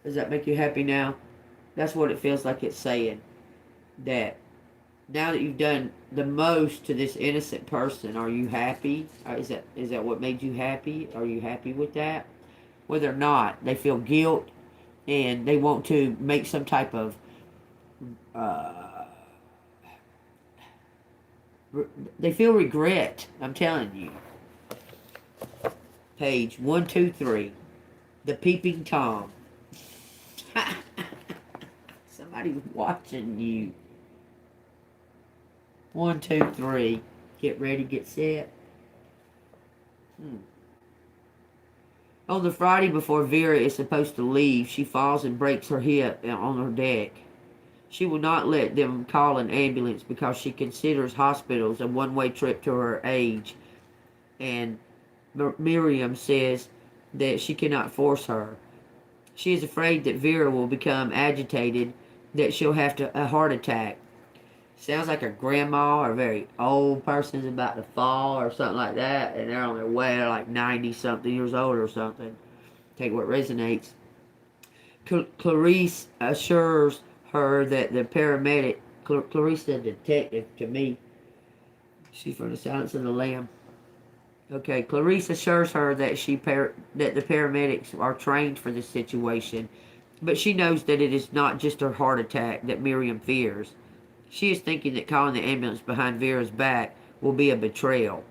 Does that make you happy now? That's what it feels like it's saying. That now that you've done the most to this innocent person, are you happy? Is that what made you happy? Are you happy with that? Whether or not they feel guilt and they want to make some type of they feel regret. I'm telling you. Page 123. The Peeping Tom. Somebody's watching you. 1, 2, 3. Get ready, get set. On the Friday before Vera is supposed to leave, she falls and breaks her hip on her deck. She will not let them call an ambulance because she considers hospitals a one-way trip to her age. And Miriam says that she cannot force her. She is afraid that Vera will become agitated, that she'll have a heart attack. Sounds like a grandma or a very old person is about to fall or something like that, and they're on their way, they're like 90-something years old or something. Take what resonates. Clarice assures her that the paramedic, Clarice the detective to me, she's from the Silence of the Lamb. Okay, Clarice assures her that that the paramedics are trained for this situation, but she knows that it is not just her heart attack that Miriam fears. She is thinking that calling the ambulance behind Vera's back will be a betrayal.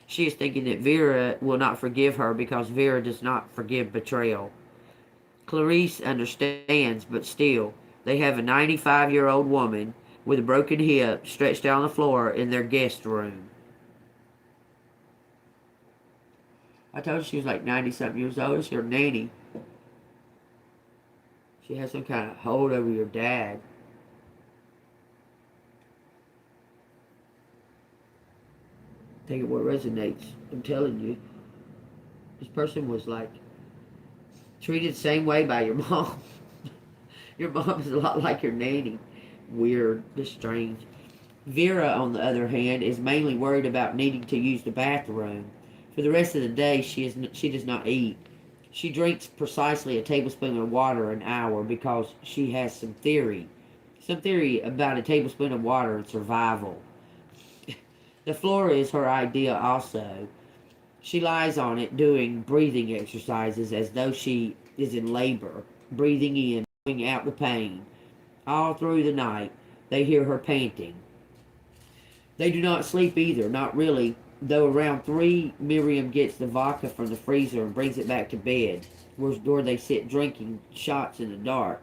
She is thinking that Vera will not forgive her because Vera does not forgive betrayal. Clarice understands, but still, they have a 95-year-old woman with a broken hip stretched out on the floor in their guest room. I told you she was like 90-something years old. It's your nanny. She has some kind of hold over your dad. Take it what resonates. I'm telling you. This person was like treated the same way by your mom. Your mom is a lot like your nanny. Weird. Just strange. Vera, on the other hand, is mainly worried about needing to use the bathroom. For the rest of the day, she does not eat. She drinks precisely a tablespoon of water an hour because she has some theory. Some theory about a tablespoon of water and survival. The floor is her idea also. She lies on it doing breathing exercises as though she is in labor, breathing in, blowing out the pain. All through the night, they hear her panting. They do not sleep either, not really, though around 3, Miriam gets the vodka from the freezer and brings it back to bed, where they sit drinking shots in the dark.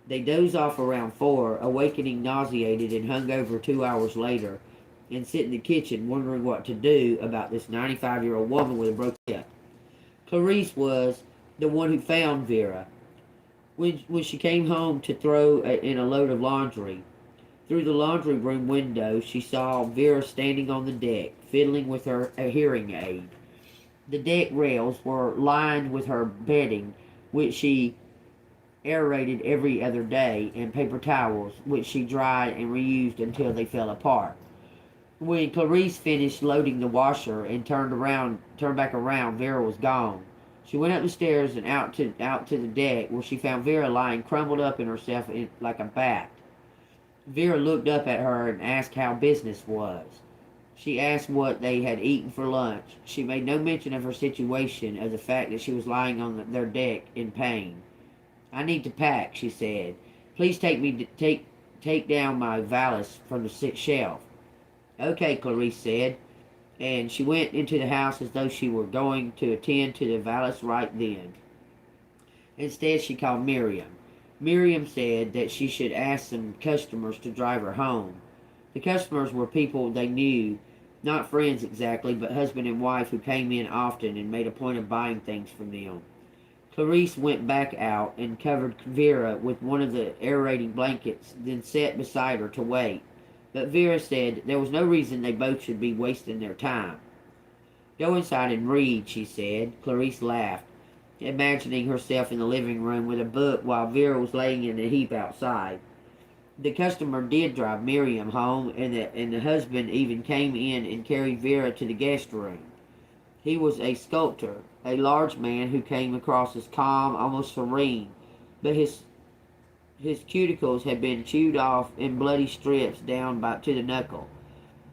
They doze off around 4, awakening nauseated and hungover 2 hours later, and sit in the kitchen wondering what to do about this 95-year-old woman with a broken hip. Clarice was the one who found Vera. When she came home to throw in a load of laundry, through the laundry room window, she saw Vera standing on the deck, fiddling with a hearing aid. The deck rails were lined with her bedding, which she aerated every other day, and paper towels, which she dried and reused until they fell apart. When Clarice finished loading the washer and turned back around, Vera was gone. She went up the stairs and out to the deck, where she found Vera lying crumpled up in herself like a bat. Vera looked up at her and asked how business was. She asked what they had eaten for lunch. She made no mention of her situation, of the fact that she was lying on their deck in pain. "I need to pack," she said. "Please take down my valise from the shelf." "Okay," Clarice said, and she went into the house as though she were going to attend to the valise right then. Instead, she called Miriam. Miriam said that she should ask some customers to drive her home. The customers were people they knew, not friends exactly, but husband and wife who came in often and made a point of buying things from them. Clarice went back out and covered Vera with one of the aerating blankets, then sat beside her to wait. But Vera said there was no reason they both should be wasting their time. "Go inside and read," she said. Clarice laughed, imagining herself in the living room with a book while Vera was laying in a heap outside. the customer did drive Miriam home, and the husband even came in and carried Vera to the guest room. He was a sculptor, a large man who came across as calm, almost serene, but his cuticles had been chewed off in bloody strips down to the knuckle.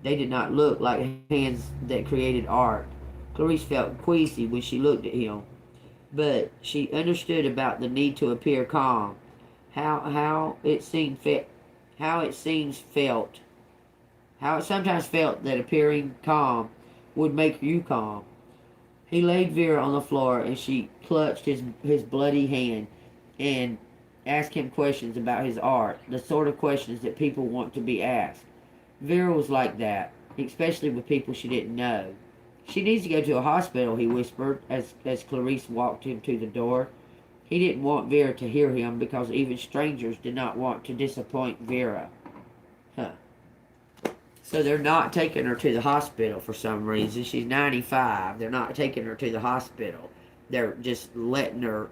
They did not look like hands that created art. Clarice felt queasy when she looked at him, but she understood about the need to appear calm. How it seemed how it seems felt how it sometimes felt that appearing calm would make you calm. He laid Vera on the floor, and she clutched his bloody hand and asked him questions about his art, the sort of questions that people want to be asked. Vera was like that, especially with people she didn't know. She needs to go to a hospital, he whispered as Clarice walked him to the door. He didn't want Vera to hear him because even strangers did not want to disappoint Vera. Huh. So they're not taking her to the hospital for some reason. She's 95. They're not taking her to the hospital. They're just letting her,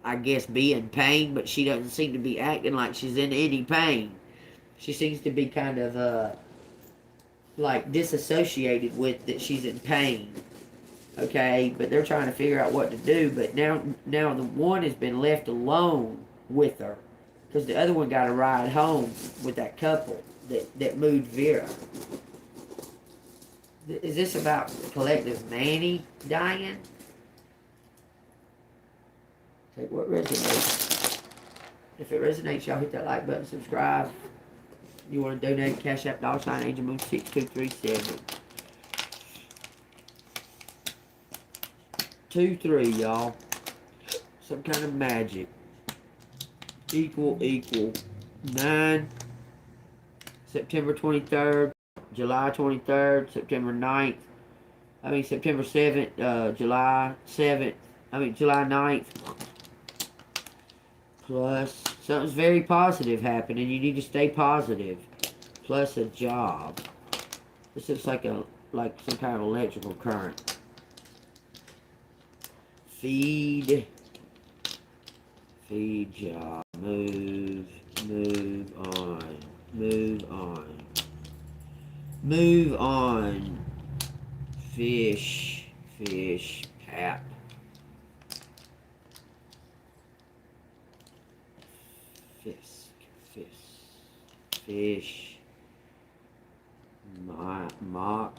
I guess, be in pain, but she doesn't seem to be acting like she's in any pain. She seems to be kind of, like, disassociated with that she's in pain. Okay, but they're trying to figure out what to do. But now the one has been left alone with her because the other one got a ride home with that couple that moved Vera. Is this about collective nanny dying? Take what resonates. If it resonates, y'all hit that like button, subscribe. You want to donate, Cash App, $ANGELMOON 6237. 2-3, y'all. Some kind of magic. Equal. 9. September 23rd. July 23rd. September 9th. September 7th. July 7th. July 9th. Plus, something's very positive happening. You need to stay positive. Plus a job. This looks like some kind of electrical current. Feed job, move on, fish, pap, fish, mock,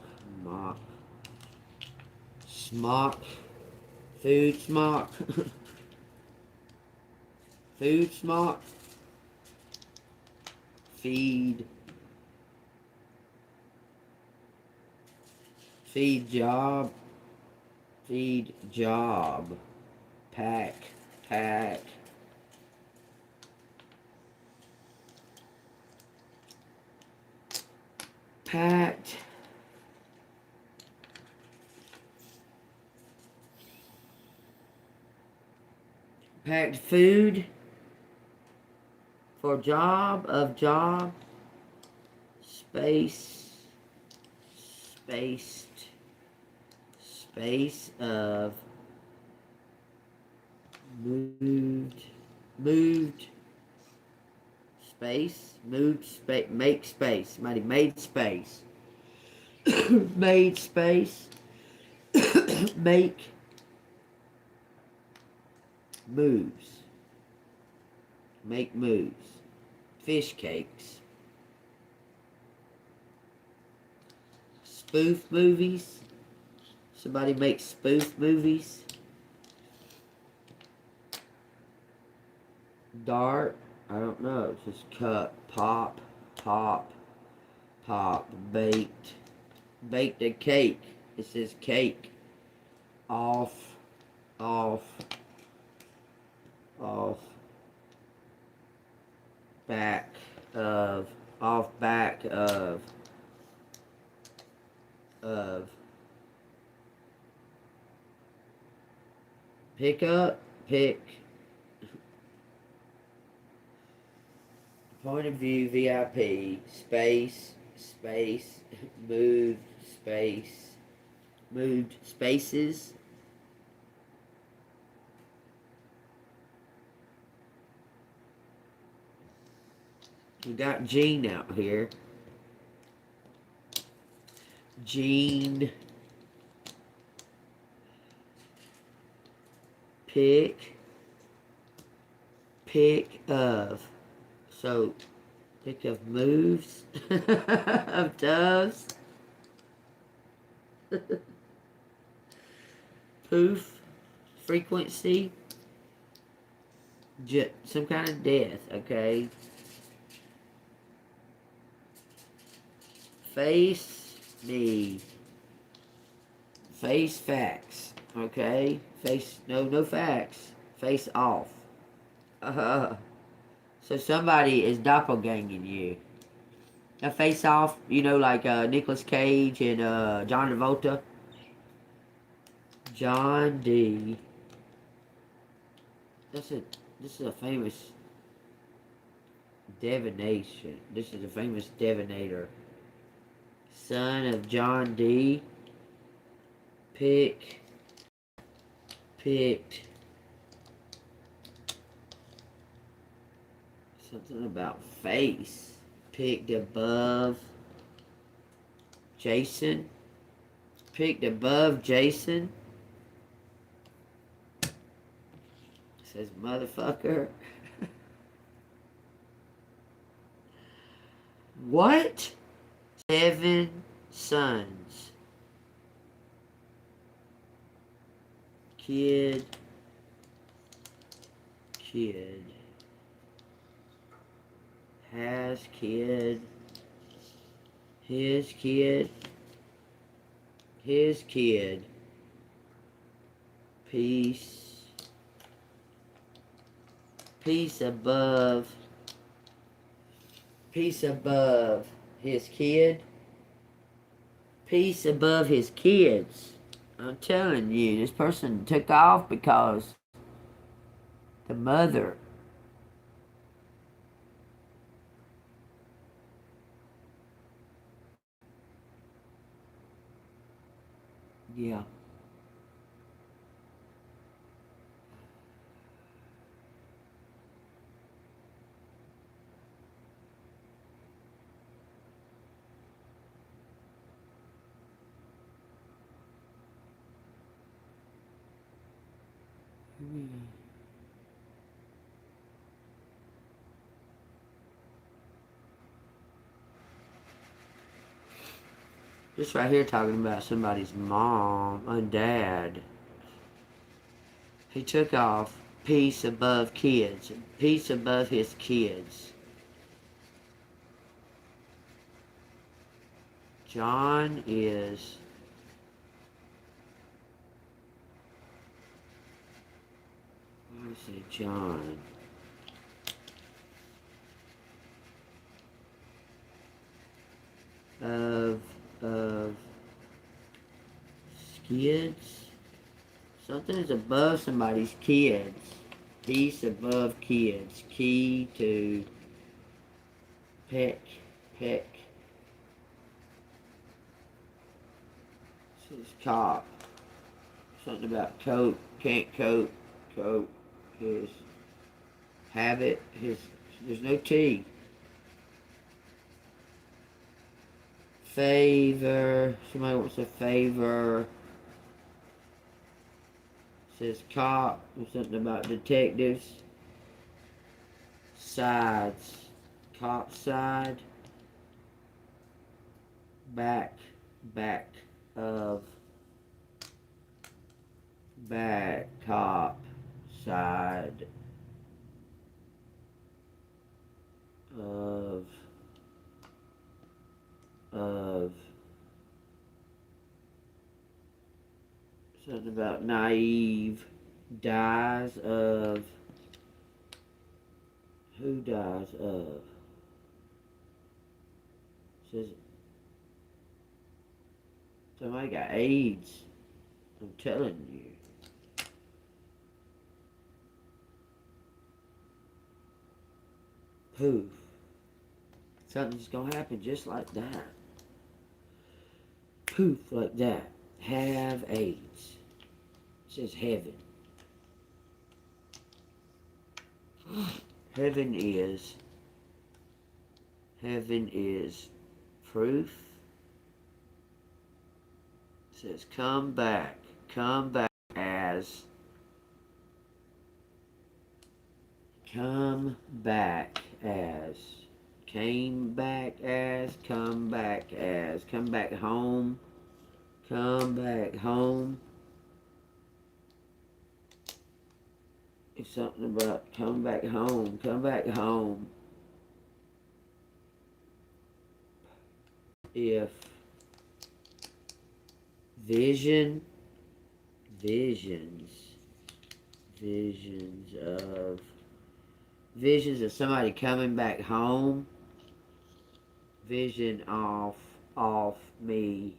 smock, food smock, feed job, pack, packed, packed food for job, space of moved, make space. Somebody made space. Made space. Make moves. Make moves. Fish cakes. Spoof movies. Somebody makes spoof movies. Dart. I don't know. It's just cut. Pop. Baked. Baked a cake. It says cake. Off. Back of. Pick up. Point of view, VIP, space, moved spaces, We got Jean out here. Jean. Pick of. So, pick of moves. Of doves. Poof. Frequency. Some kind of death, okay? Face me. Face facts, okay? Face, no facts. Face off. So somebody is doppelganging you. A face off, you know, like Nicolas Cage and John Travolta. John D. This is a famous divination. This is a famous divinator. Son of John D. Picked something about face. Picked above Jason. Picked above Jason. Says motherfucker. What? 7 sons. Kid. Has kid. His kid. Peace above his kid. Peace above his kids. I'm telling you, this person took off because the mother. Yeah. This right here talking about somebody's mom and dad. He took off peace above kids. Peace above his kids. John is... Let me say John. Of kids. Something is above somebody's kids. Peace above kids. Key to peck. This is cop. Something about coat. Can't coat. Coat. His habit. There's no T. Favor. Somebody wants a favor. Says cop. Something about detectives. Sides. Cop side. Back of. Back cop side of something about naive. Dies of. Who dies of? Says somebody got AIDS. I'm telling you. Poof. Something's gonna happen just like that. Poof, like that. Have AIDS. It says heaven. Heaven is Heaven is proof. It says, come back as, come back as, came back as, come back as, come back home, come back home. It's something about come back home, come back home. If visions of somebody coming back home, vision off me,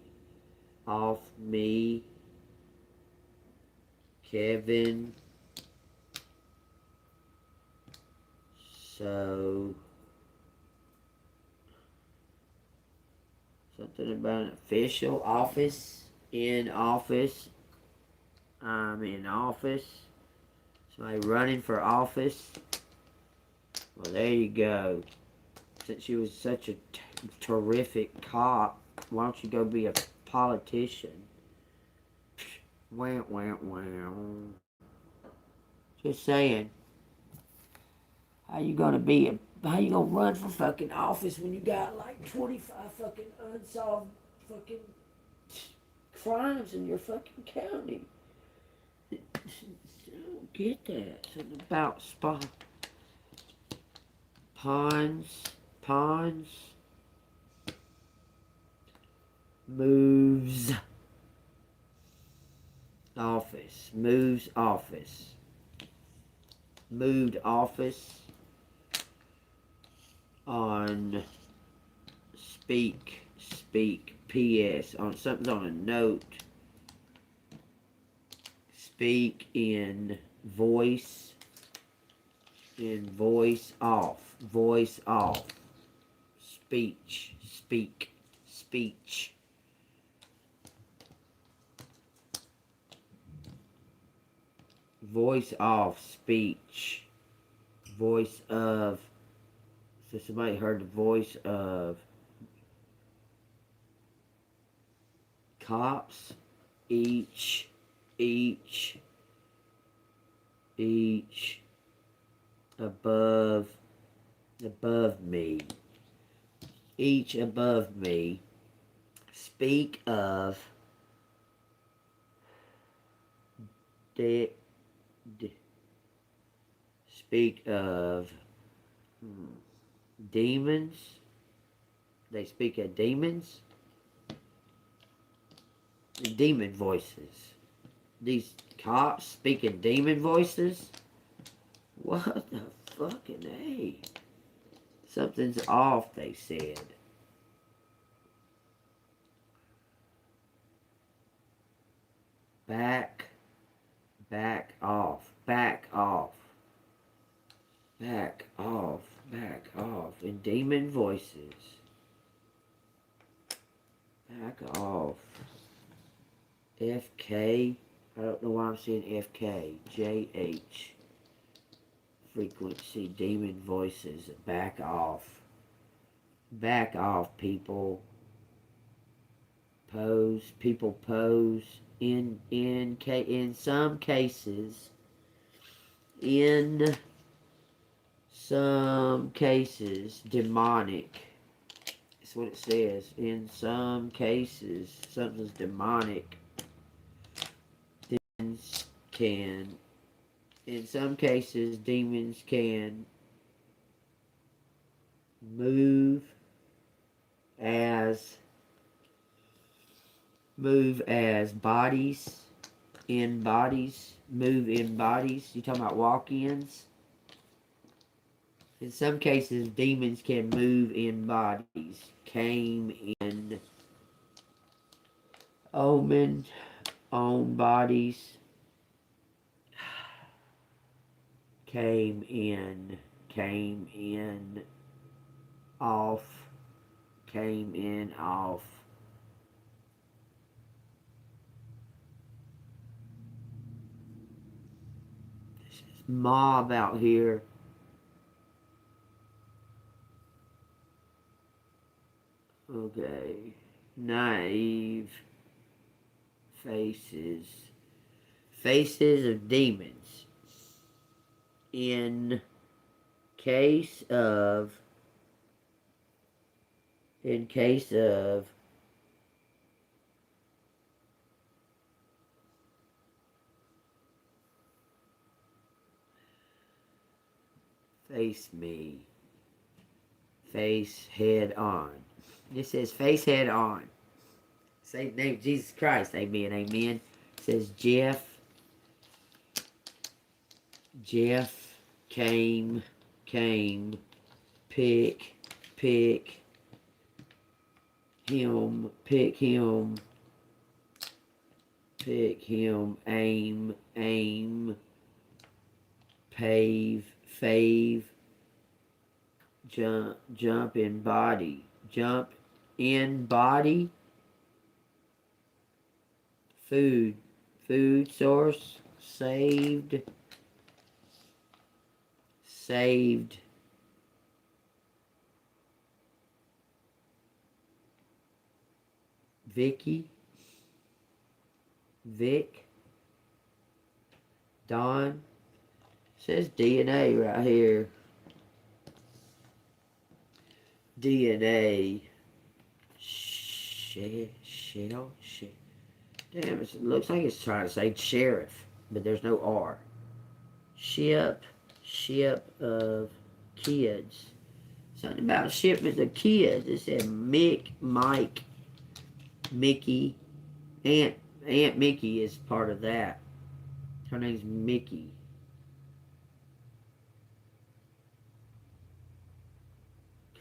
Kevin, so something about an official office, in office, I'm in office, somebody running for office. Well, there you go. Since you was such a terrific cop, why don't you go be a politician? Wah, wah, wah. Just saying. How you gonna run for fucking office when you got like 25 fucking unsolved fucking crimes in your fucking county? I don't get that. Something about pawns, moves office, moved office on speak, PS, on something's on a note, speak in voice off, speech, voice off, speech, voice of, so somebody heard the voice of cops, each above me, each above me, speak of speak of demons. They speak of demons. Demon voices. These cops speaking demon voices? What the fucking A? Something's off, they said. Back off, in demon voices. Back off. FK, I don't know why I'm saying FK, JH. Frequency, demon voices, back off. Back off, people. People pose in some cases, demonic. That's what it says. In some cases, something's demonic. In some cases, demons can move as bodies, move in bodies. You talking about walk-ins? In some cases, demons can move in bodies. Came in omen, on bodies. Came in, off, This is mob out here. Okay. Naive faces. Faces of demons. In case of face me. Face head on. It says face head on. Say the name of Jesus Christ. Amen. Amen. It says Jeff came, pick him, aim, fave, jump in body, food source, saved, Vic, Don. Says DNA right here. DNA. Shell. Damn, it looks like it's trying to say sheriff, but there's no R. Ship of kids. Something about a shipment of kids. It said Mick, Mike, Mickey. Aunt Mickey is part of that. Her name's Mickey.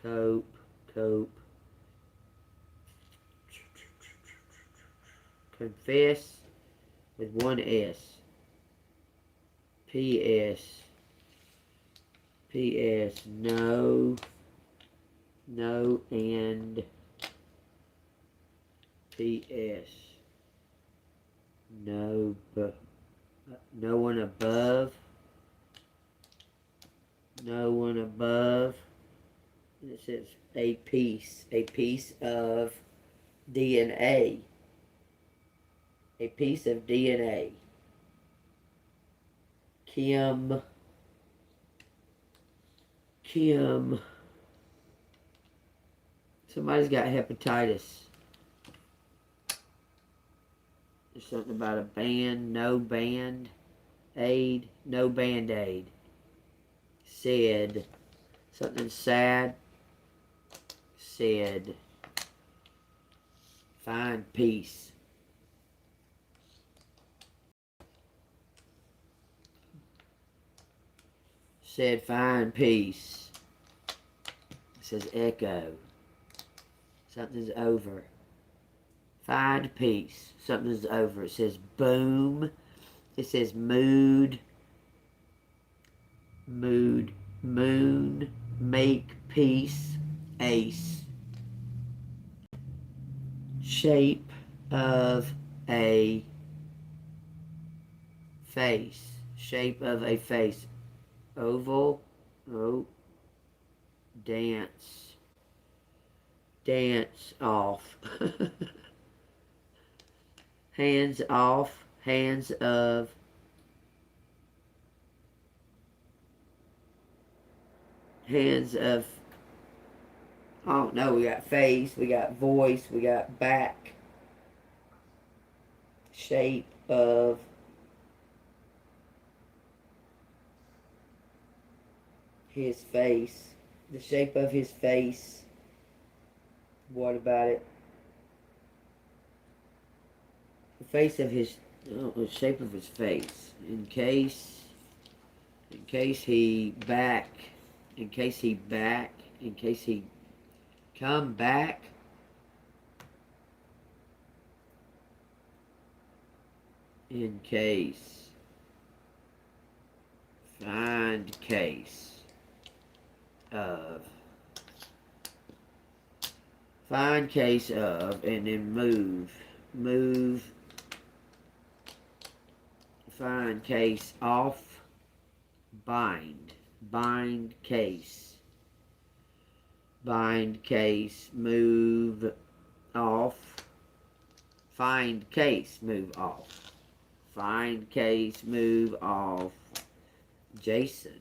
Cope. Confess with one S. P.S. No, and P.S. No one above. It says a piece of DNA. A piece of DNA. Kim. Somebody's got hepatitis. There's something about a band, no band-aid. Said, something sad. Said, find peace. Said, find peace. It says echo. Something's over. Find peace. Something's over. It says boom. It says mood. Moon. Make peace. Ace. Shape of a face. Oval. Oh. Dance off. Hands off. Hands of. I don't know. We got face. We got voice. We got back. Shape of. His face. The shape of his face. What about it? The face of his, the shape of his face. In case he come back. In case. Find case of. Find case of, and then move. Find case off. Bind case. Bind case, move off. Find case, move off. Find case, move off. Jason.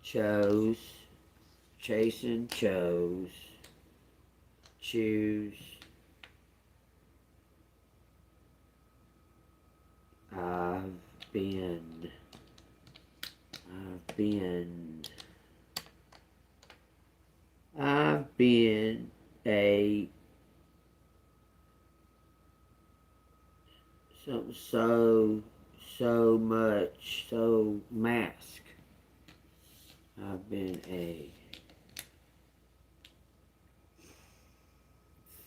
Chose. Jason chose. Choose. I've been a something so much, so mask. I've been a.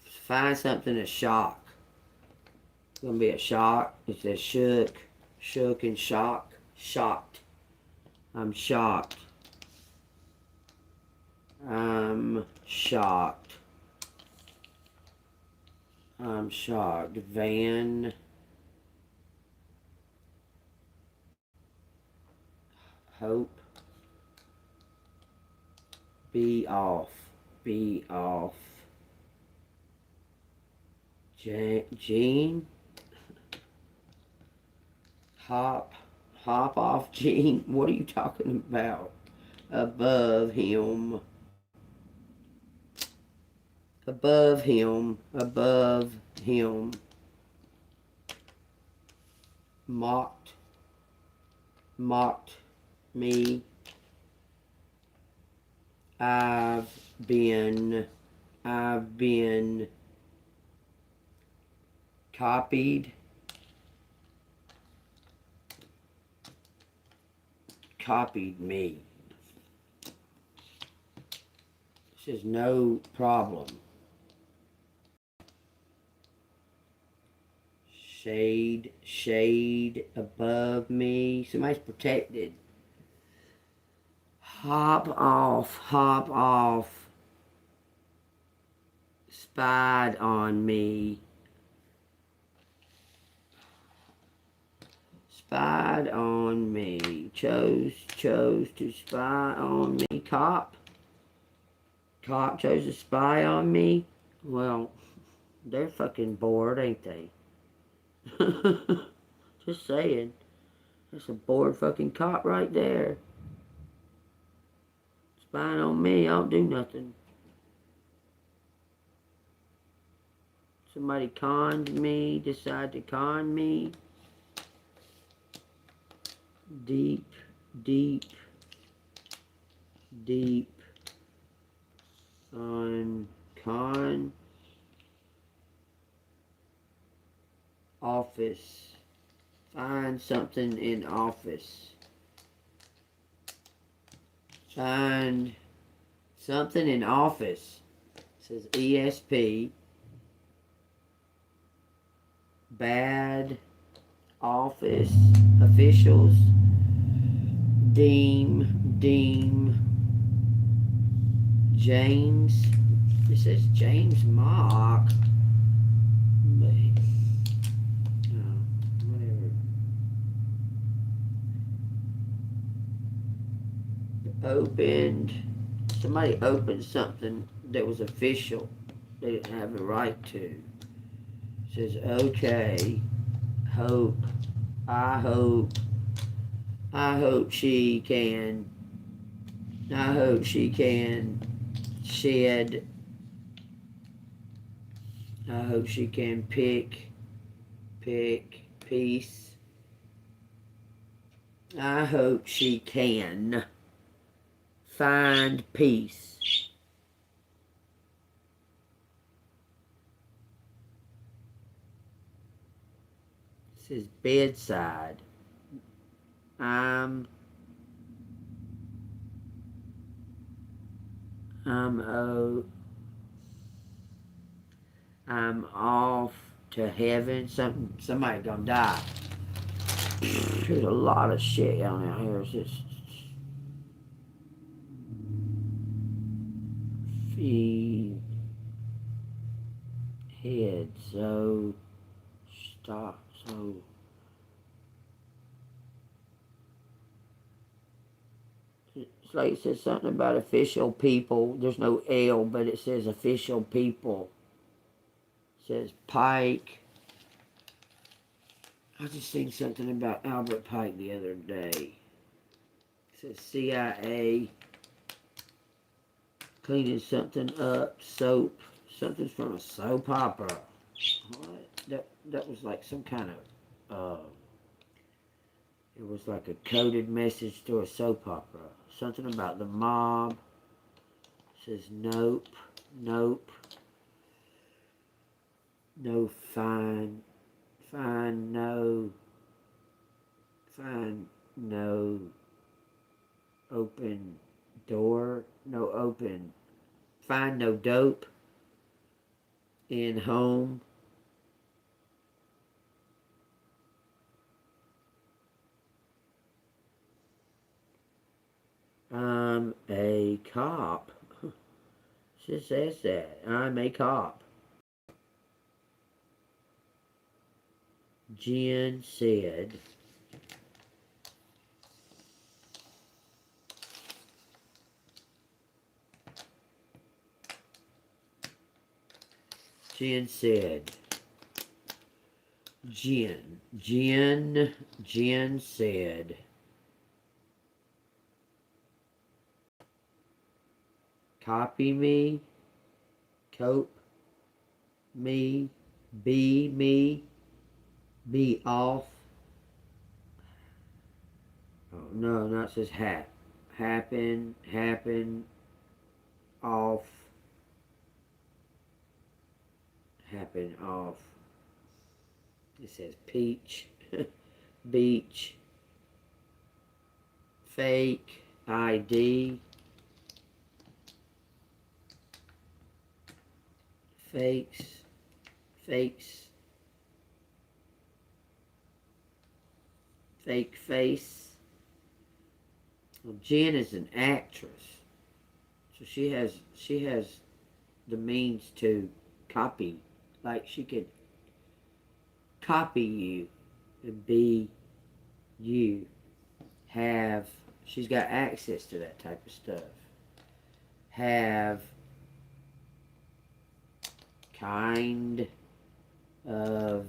Find something to shock. It's gonna be a shock. It says shook and shock. Shocked. I'm shocked. I'm shocked. I'm shocked. Van. Hope. Be off. Be off. Jean. Hop off, Jean. What are you talking about? Above him. Above him. Above him. Mocked me. I've been copied me. This is no problem. Shade above me. Somebody's protected. Hop off. Spied on me. Spied on me. Chose to spy on me. Cop chose to spy on me. Well, they're fucking bored, ain't they? Just saying. That's a bored fucking cop right there. Spying on me, I don't do nothing. Somebody conned me, decided to con me. Deep on con. Office. Find something in office. Find something in office. It says ESP. Bad office officials. Deem James. It says James Mock. Whatever. Opened. Somebody opened something that was official. They didn't have the right to. It says okay. Hope. I hope she can shed. I hope she can pick peace. I hope she can find peace. It says bedside. I'm off to heaven. Somebody gonna die. There's a lot of shit on out here. It's just feed head. So stop. So It's like it says something about official people. There's no L, but it says official people. It says Pike. I just seen something about Albert Pike the other day. It says CIA. Cleaning something up. Soap. Something's from a soap opera. What? That was like some kind of... it was like a coded message to a soap opera. Something about the mob. It says nope. Nope. No fine. Fine, no. Fine, no. Open door. No open. Fine, no dope. In home. I'm a cop. She says that. I'm a cop. Jen said. Jen said. Jen said. Copy me. Cope me. Be me. Be off. Oh, no, it says happen, off, happen, off. It says peach, beach, fake, ID, fakes, fake face. Well, Jen is an actress, so she has the means to copy. Like she could copy you and be you. She's got access to that type of stuff. Have kind of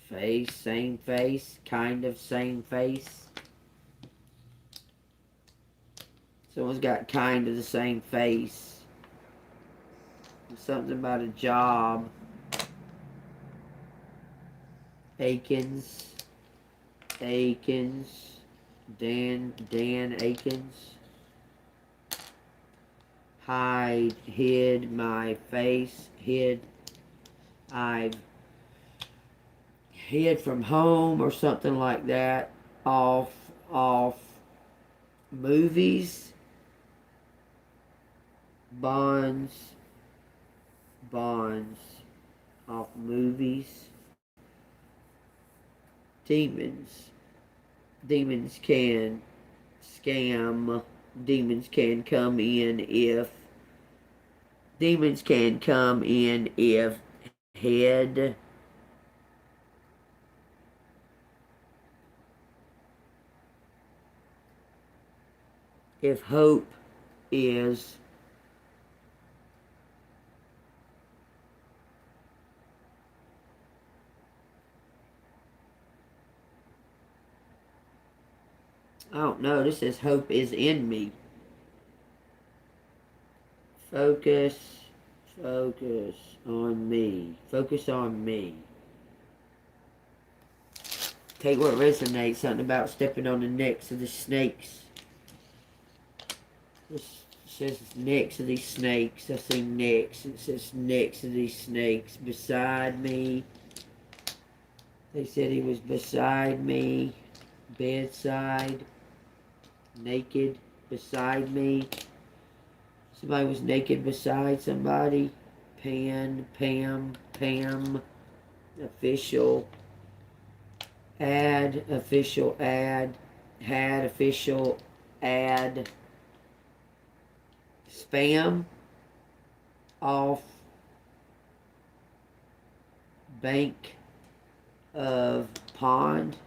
face, same face, kind of same face. Someone's got kind of the same face. Something about a job. Akins. Dan Akins. Hid my face. I've hid from home or something like that. Off movies. Bonds. Off movies. Demons can scam. Demons can come in if head. If hope is I don't know. This says hope is in me. Focus on me. Focus on me. Take what resonates. Something about stepping on the necks of the snakes. This says necks of these snakes. I see necks. It says necks of these snakes. Beside me. They said he was beside me. Bedside. Naked beside me. Somebody was naked beside somebody. Pam. Official ad. Had official ad. Spam. Off. Bank of pond.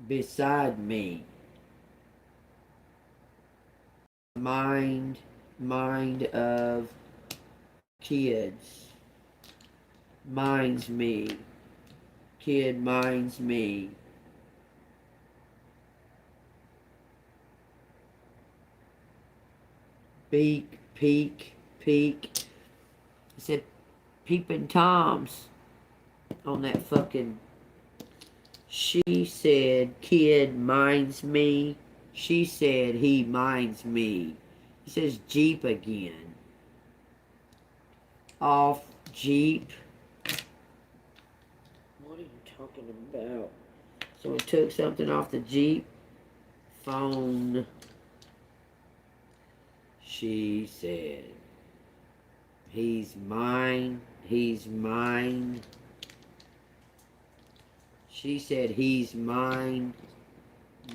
beside me. Mind of kids. Minds me. Kid minds me. Beak, peek, peek. I said peeping Toms on that fucking. She said kid minds me. She said he minds me. He says Jeep again. Off Jeep. What are you talking about? Someone took something off the Jeep. Phone. She said, he's mine. He's mine. She said, he's mine.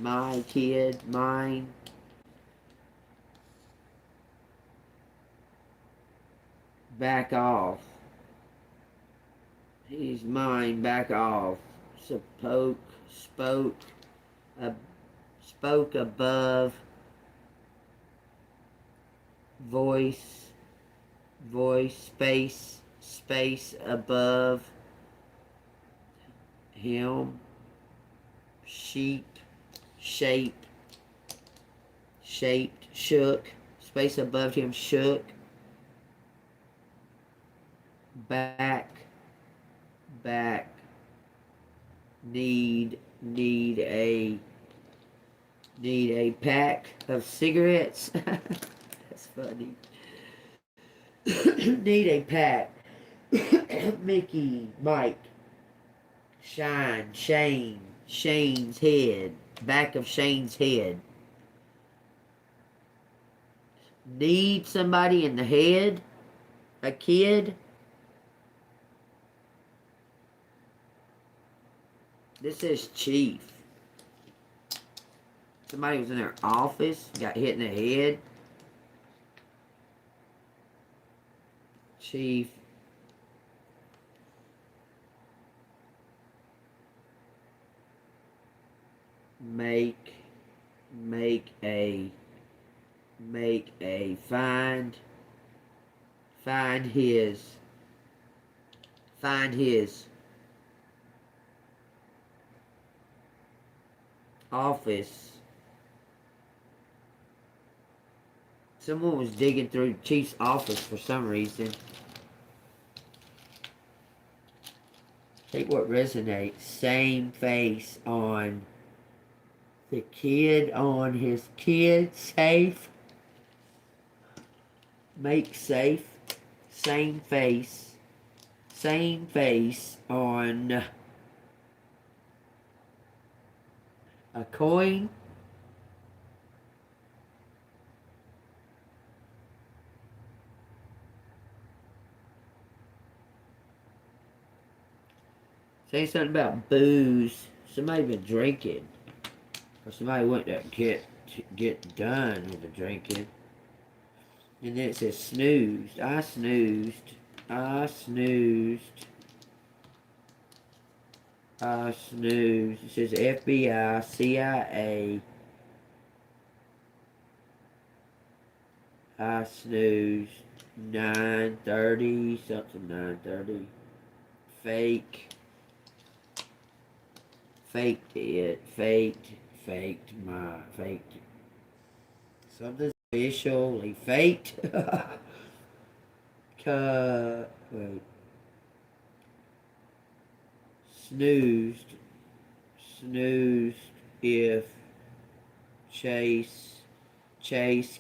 My kid, mine. Back off. He's mine, back off. Spoke above. Voice, space above. Him. Sheep, shape, shaped, shook. Space above him, shook. Back, need a pack of cigarettes. That's funny. Need a pack. Mickey, Mike, Shane, Shane's head, back of Shane's head. Need somebody in the head, a kid. This is chief. Somebody was in their office, got hit in the head. Chief. Make a find his office. Someone was digging through Chief's office for some reason. Take what resonates. Same face on the kid, on his kid. Safe. Make safe. Same face. Same face on a coin. Say something about booze. Somebody been drinking. Or somebody went to get done with the drinking. And then it says snoozed. I snoozed. I snoozed. I snoozed. It says FBI, CIA. I snoozed. 9:30, something 9:30. Faked it. Faked something's officially faked. Wait. Snoozed if Chase case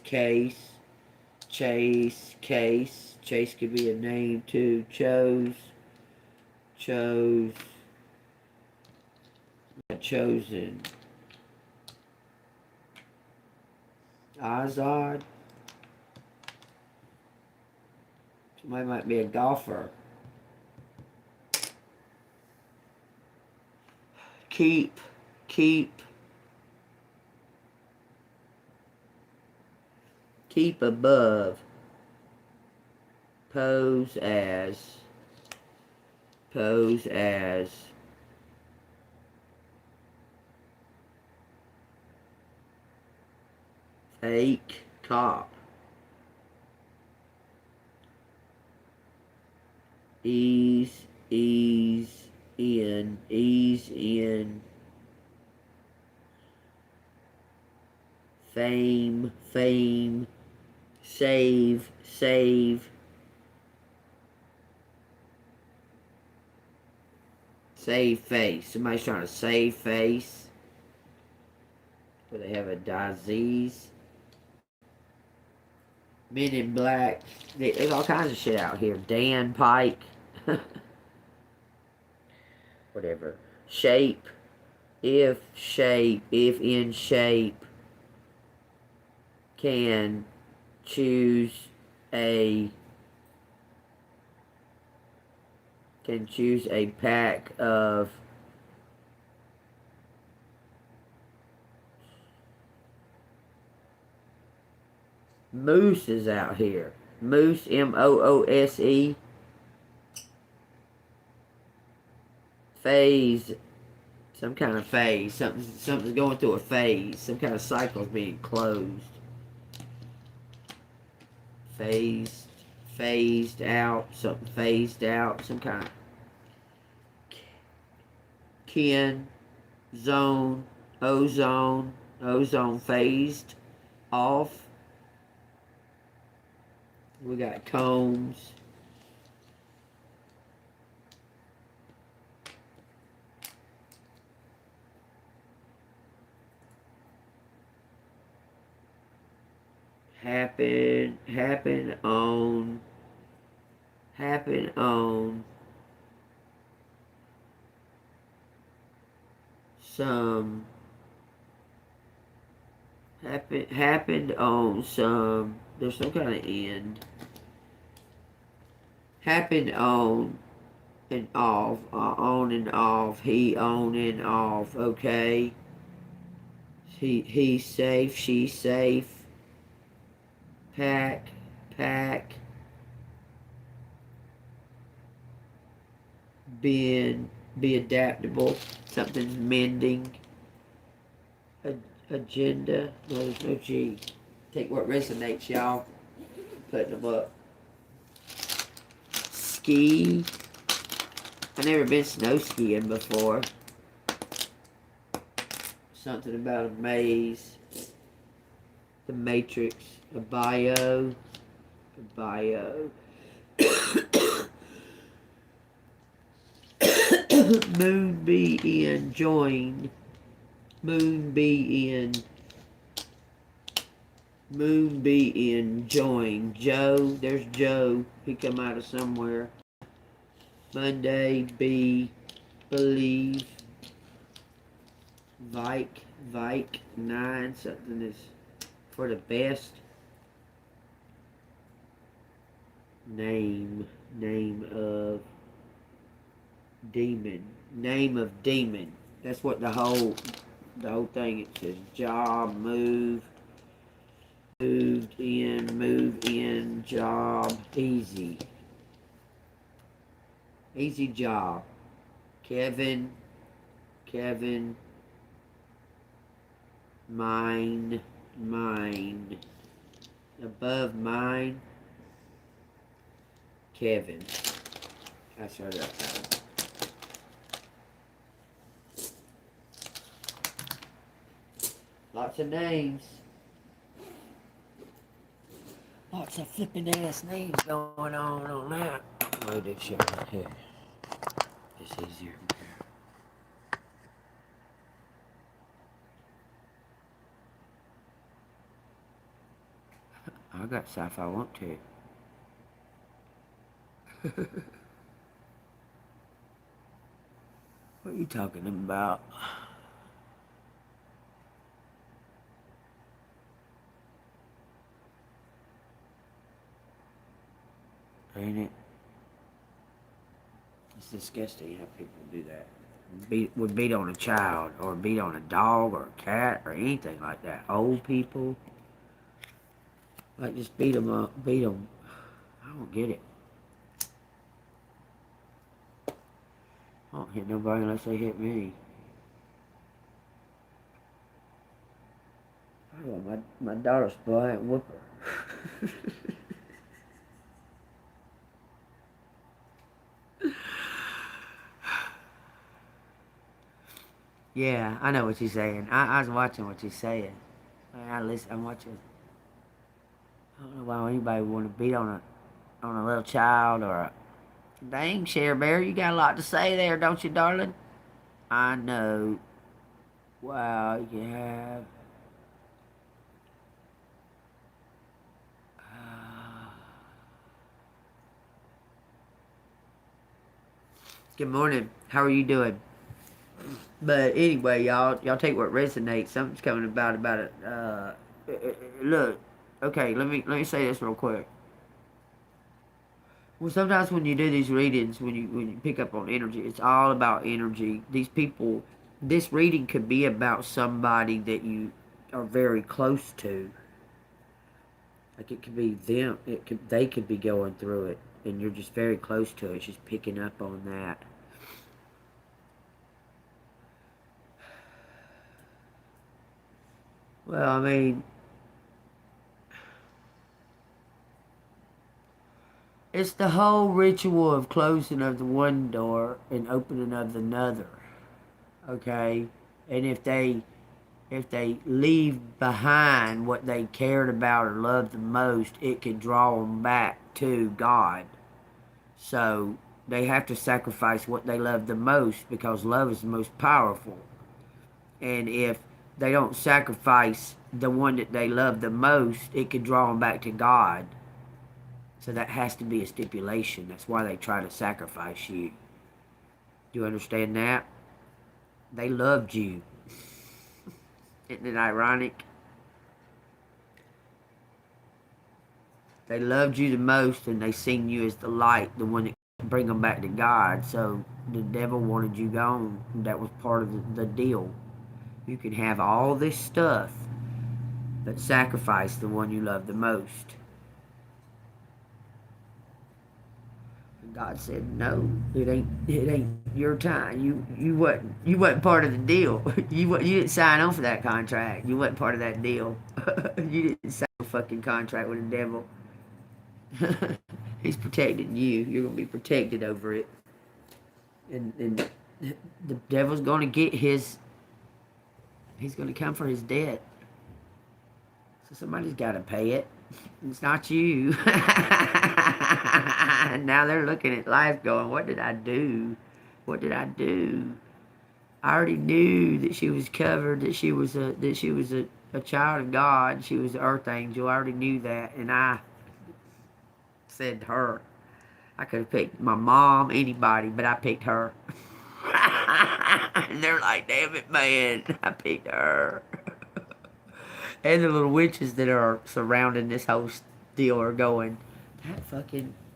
could be a name too. Chosen Azad. Somebody might be a golfer. Keep above. Pose as Ache, cop. Ease, ease in. Fame, save, save face. Somebody's trying to save face. Where they have a disease. Men in Black. There's all kinds of shit out here. Dan Pike. Whatever. Shape. If in shape, can choose a pack of mooses out here. Moose, Moose. Phase, some kind of phase. Something's going through a phase. Some kind of cycle's being closed. Phased out. Something phased out. Some kind of kin, zone, ozone phased off. We got combs. Happen on some happened on some, there's some kind of end. Happened on and off, on and off, he on and off, okay. He's safe, she's safe. Pack, be adaptable, something's mending. Agenda, no, there's no G. Take what resonates, y'all. Putting them up. Ski. I've never been snow skiing before. Something about a maze. The Matrix. A bio. Moon be in join. Moon be in join. Joe, there's Joe. He come out of somewhere. Monday be believe. Vike 9, something is for the best. Name of demon. That's what the whole thing, it says. Job, move in, job, easy job. Kevin, mine, above mine, Kevin. That's right up there. Lots of names. Lots of flipping ass names going on that. Load this shit right here. It's easier. I got stuff I want to. What are you talking about? Ain't it? It's disgusting how people do that. Would beat on a child, or beat on a dog, or a cat, or anything like that. Old people. Like, just beat them up. Beat them. I don't get it. I don't hit nobody unless they hit me. I want my daughter's blind whooper. Yeah, I know what you're saying. I was watching what you're saying. I'm watching. I don't know why anybody would want to beat on a little child or a... Dang, Cher Bear, you got a lot to say there, don't you, darling? I know. Wow, you have. Good morning. How are you doing? But anyway, y'all take what resonates. Something's coming about it. Look, okay, let me say this real quick. Well, sometimes when you do these readings, when you pick up on energy, it's all about energy. These people, this reading could be about somebody that you are very close to. Like it could be them. They could be going through it, and you're just very close to it. It's just picking up on that. Well, I mean, it's the whole ritual of closing of the one door and opening of the other. Okay, and if they leave behind what they cared about or loved the most, it could draw them back to God. So they have to sacrifice what they love the most because love is the most powerful. And if they don't sacrifice the one that they love the most, it could draw them back to God. So that has to be a stipulation. That's why they try to sacrifice you. Do you understand that? They loved you. Isn't it ironic? They loved you the most and they seen you as the light, the one that could bring them back to God. So the devil wanted you gone. That was part of the deal. You can have all this stuff, but sacrifice the one you love the most. God said, "No, it ain't your time. You wasn't part of the deal. You didn't sign on for that contract. You wasn't part of that deal. You didn't sign a fucking contract with the devil. He's protecting you. You're gonna be protected over it, and the devil's gonna get his. He's gonna come for his debt. So somebody's got to pay it. It's not you." And now they're looking at life going, what did I do? What did I do? I already knew that she was covered, that she was a child of God. She was an earth angel. I already knew that. And I said to her, I could have picked my mom, anybody, but I picked her. And they're like, damn it, man, I picked her. And the little witches that are surrounding this whole deal are going,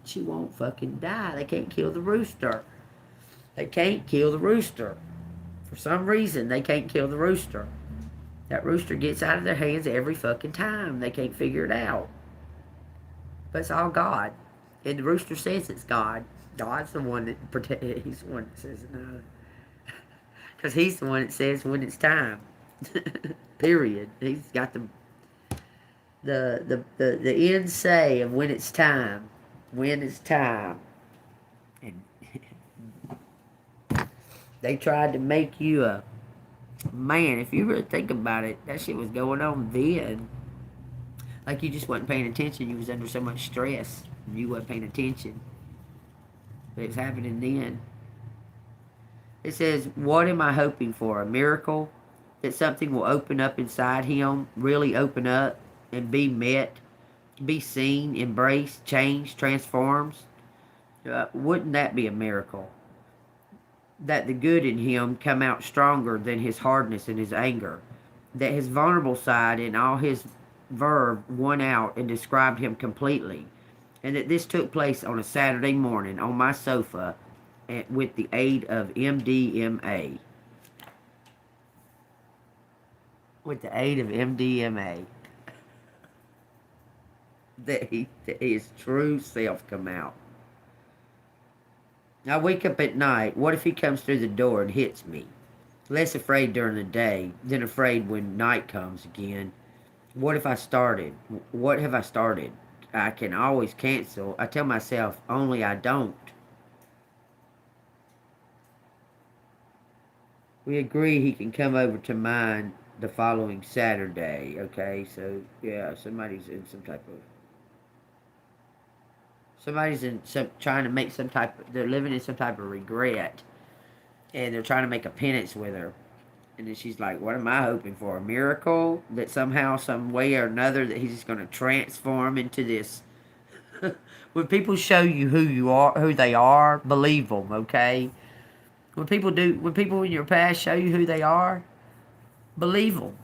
she won't fucking die. They can't kill the rooster. They can't kill the rooster. For some reason, they can't kill the rooster. That rooster gets out of their hands every fucking time. They can't figure it out. But it's all God. And the rooster says it's God. God's the one that he's the one that says no. Because he's the one that says when it's time. Period. He's got the end say of when it's time. When it's time. And they tried to make you a man. If you really think about it, that shit was going on then. Like you just wasn't paying attention. You was under so much stress. And you wasn't paying attention. But it was happening then. It says, what am I hoping for? A miracle? That something will open up inside him, really open up and be met, be seen, embraced, changed, transforms. Wouldn't that be a miracle? That the good in him come out stronger than his hardness and his anger. That his vulnerable side and all his verve won out and described him completely. And that this took place on a Saturday morning on my sofa with the aid of MDMA. With the aid of MDMA. That his true self come out. I wake up at night. What if he comes through the door and hits me? Less afraid during the day than afraid when night comes again. What if I started? What have I started? I can always cancel. I tell myself, only I don't. We agree he can come over to mine the following Saturday. Okay, so yeah, somebody's in some type of. Somebody's in some trying to make some type. They're living in some type of regret, and they're trying to make a penance with her. And then she's like, "What am I hoping for? A miracle that somehow, some way or another, that he's just going to transform into this." When people show you who you are, who they are, believe them. Okay. When people in your past show you who they are, believe them.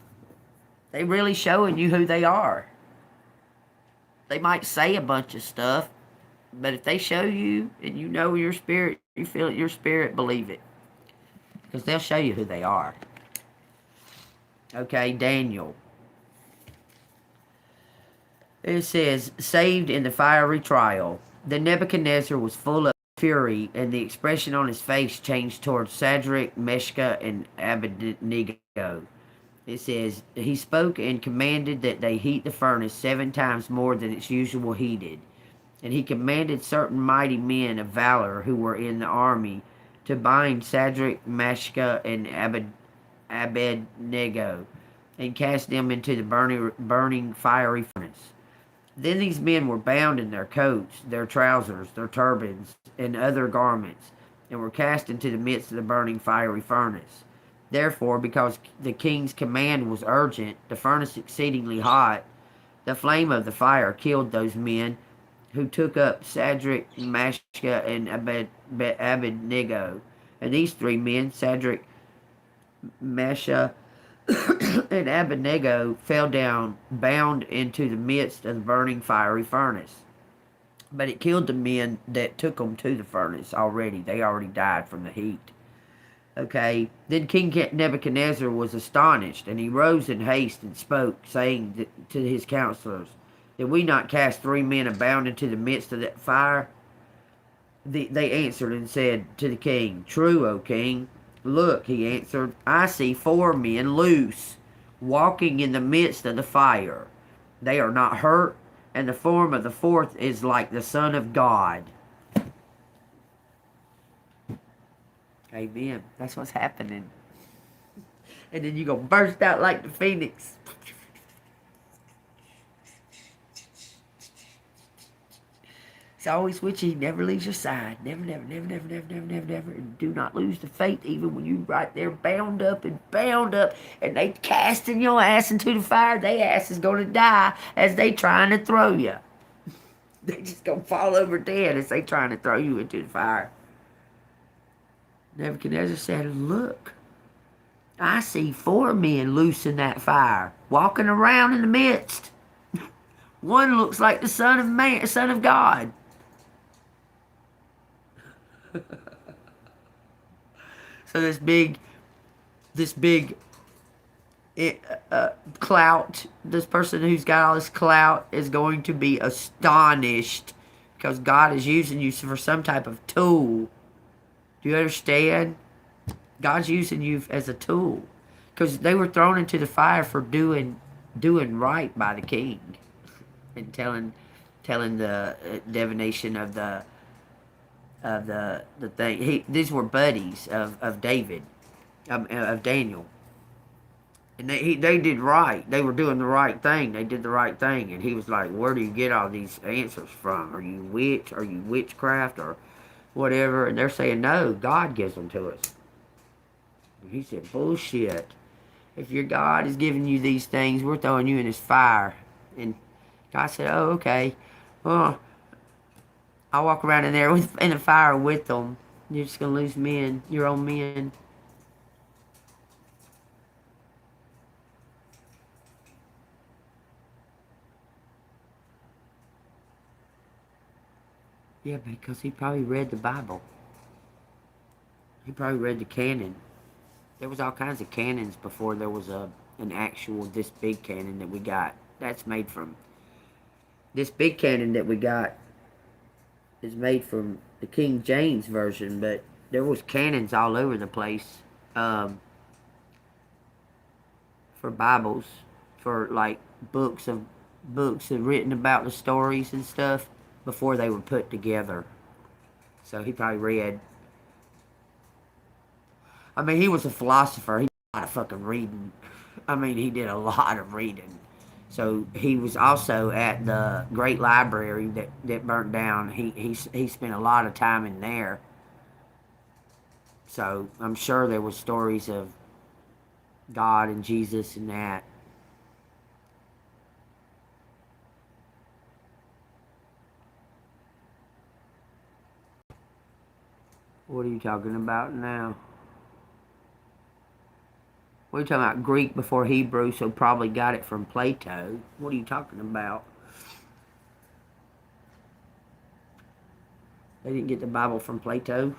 They really showing you who they are. They might say a bunch of stuff, but if they show you and you know your spirit, you feel it, your spirit, believe it, because they'll show you who they are. Okay, Daniel. It says, saved in the fiery trial. Then Nebuchadnezzar was full of fury, and the expression on his face changed towards Shadrach, Meshach, and Abednego. It says, he spoke and commanded that they heat the furnace 7 times more than its usual heated. And he commanded certain mighty men of valor who were in the army to bind Shadrach, Meshach, and Abednego, and cast them into the burning fiery furnace. Then these men were bound in their coats, their trousers, their turbans, and other garments, and were cast into the midst of the burning fiery furnace. Therefore, because the king's command was urgent, the furnace exceedingly hot, the flame of the fire killed those men who took up Shadrach, Meshach, and Abednego. And these 3 men, Shadrach, Meshach, and Abednego, fell down, bound into the midst of the burning fiery furnace. But it killed the men that took them to the furnace already. They already died from the heat. Okay, then King Nebuchadnezzar was astonished, and he rose in haste and spoke, saying to his counselors, did we not cast 3 men bound into the midst of that fire? They answered and said to the king, true, O king. Look, he answered, I see 4 men loose, walking in the midst of the fire. They are not hurt, and the form of the 4th is like the Son of God. Amen. That's what's happening. And then you're going to burst out like the phoenix. He's always with you. He never leaves your side. Never, never, never, never, never, never, never, never. And do not lose the faith even when you right there bound up. And they casting your ass into the fire. They ass is going to die as they trying to throw you. They just going to fall over dead as they trying to throw you into the fire. Nebuchadnezzar said, look, I see 4 men loose in that fire, walking around in the midst. One looks like the Son of Man, Son of God. So this big clout, this person who's got all this clout is going to be astonished because God is using you for some type of tool. Do you understand? God's using you as a tool because they were thrown into the fire for doing right by the king and telling the divination of the thing. These were buddies of David, of Daniel, and they did right. They were doing the right thing. They did the right thing, and he was like, "Where do you get all these answers from? Are you witch? Are you witchcraft or whatever?" And they're saying, "No, God gives them to us." And he said, "Bullshit. If your God is giving you these things, we're throwing you in this fire." And God said, "Oh, okay. Well, I'll walk around in there in the fire with them. You're just going to lose men, your own men." Yeah, because he probably read the Bible. He probably read the canon. There was all kinds of canons before there was an actual, this big canon that we got. That's made from, this big canon that we got is made from the King James version, but there was canons all over the place for Bibles, for like books written about the stories and stuff before they were put together. So he probably read. I mean, he was a philosopher. He did a lot of fucking reading. I mean, he did a lot of reading. So he was also at the Great Library that burnt down. He spent a lot of time in there. So I'm sure there was stories of God and Jesus and that. What are you talking about now? What are you talking about? Greek before Hebrew, so probably got it from Plato. What are you talking about? They didn't get the Bible from Plato.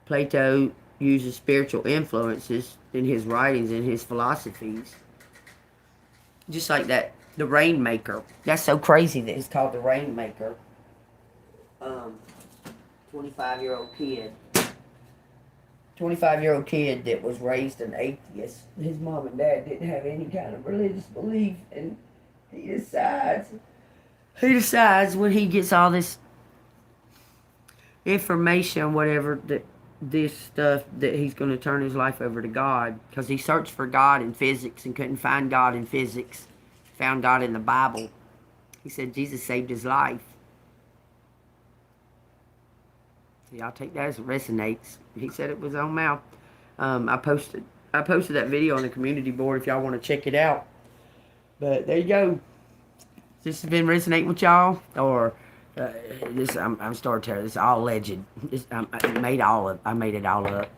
Plato uses spiritual influences in his writings and his philosophies. Just like that, the Rainmaker. That's so crazy that it's called the Rainmaker. 25-year-old kid. 25-year-old kid that was raised an atheist. His mom and dad didn't have any kind of religious belief, and he decides when he gets all this information, whatever, that this stuff, that he's going to turn his life over to God, because he searched for God in physics and couldn't find God in physics. Found God in the Bible. He said Jesus saved his life. Y'all take that as it resonates. He said it was on mouth. I posted that video on the community board if y'all want to check it out. But there you go. This has been resonating with y'all, or I'm storyteller. This is all alleged. I made it all up.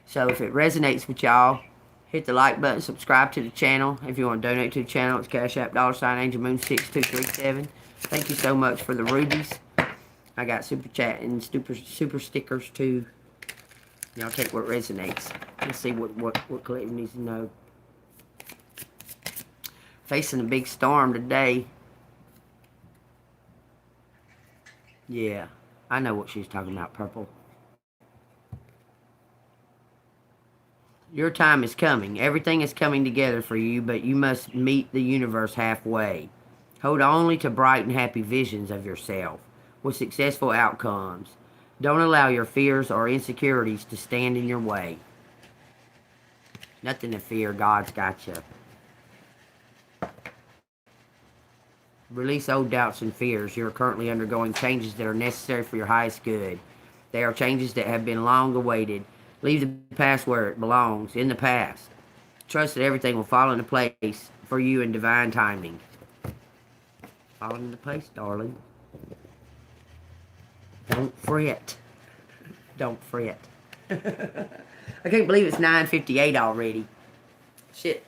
So if it resonates with y'all, hit the like button, subscribe to the channel. If you want to donate to the channel, it's Cash App $AngelMoon6237. Thank you so much for the rubies. I got super chat and super stickers too. Y'all take what resonates. Let's see what Clinton needs to know. Facing a big storm today. Yeah, I know what she's talking about, Purple. Your time is coming. Everything is coming together for you, but you must meet the universe halfway. Hold only to bright and happy visions of yourself with successful outcomes. Don't allow your fears or insecurities to stand in your way. Nothing to fear. God's got you. Release old doubts and fears. You are currently undergoing changes that are necessary for your highest good. They are changes that have been long awaited. Leave the past where it belongs, in the past. Trust that everything will fall into place for you in divine timing. Fall into place, darling. Don't fret. Don't fret. I can't believe it's 9:58 already. Shit.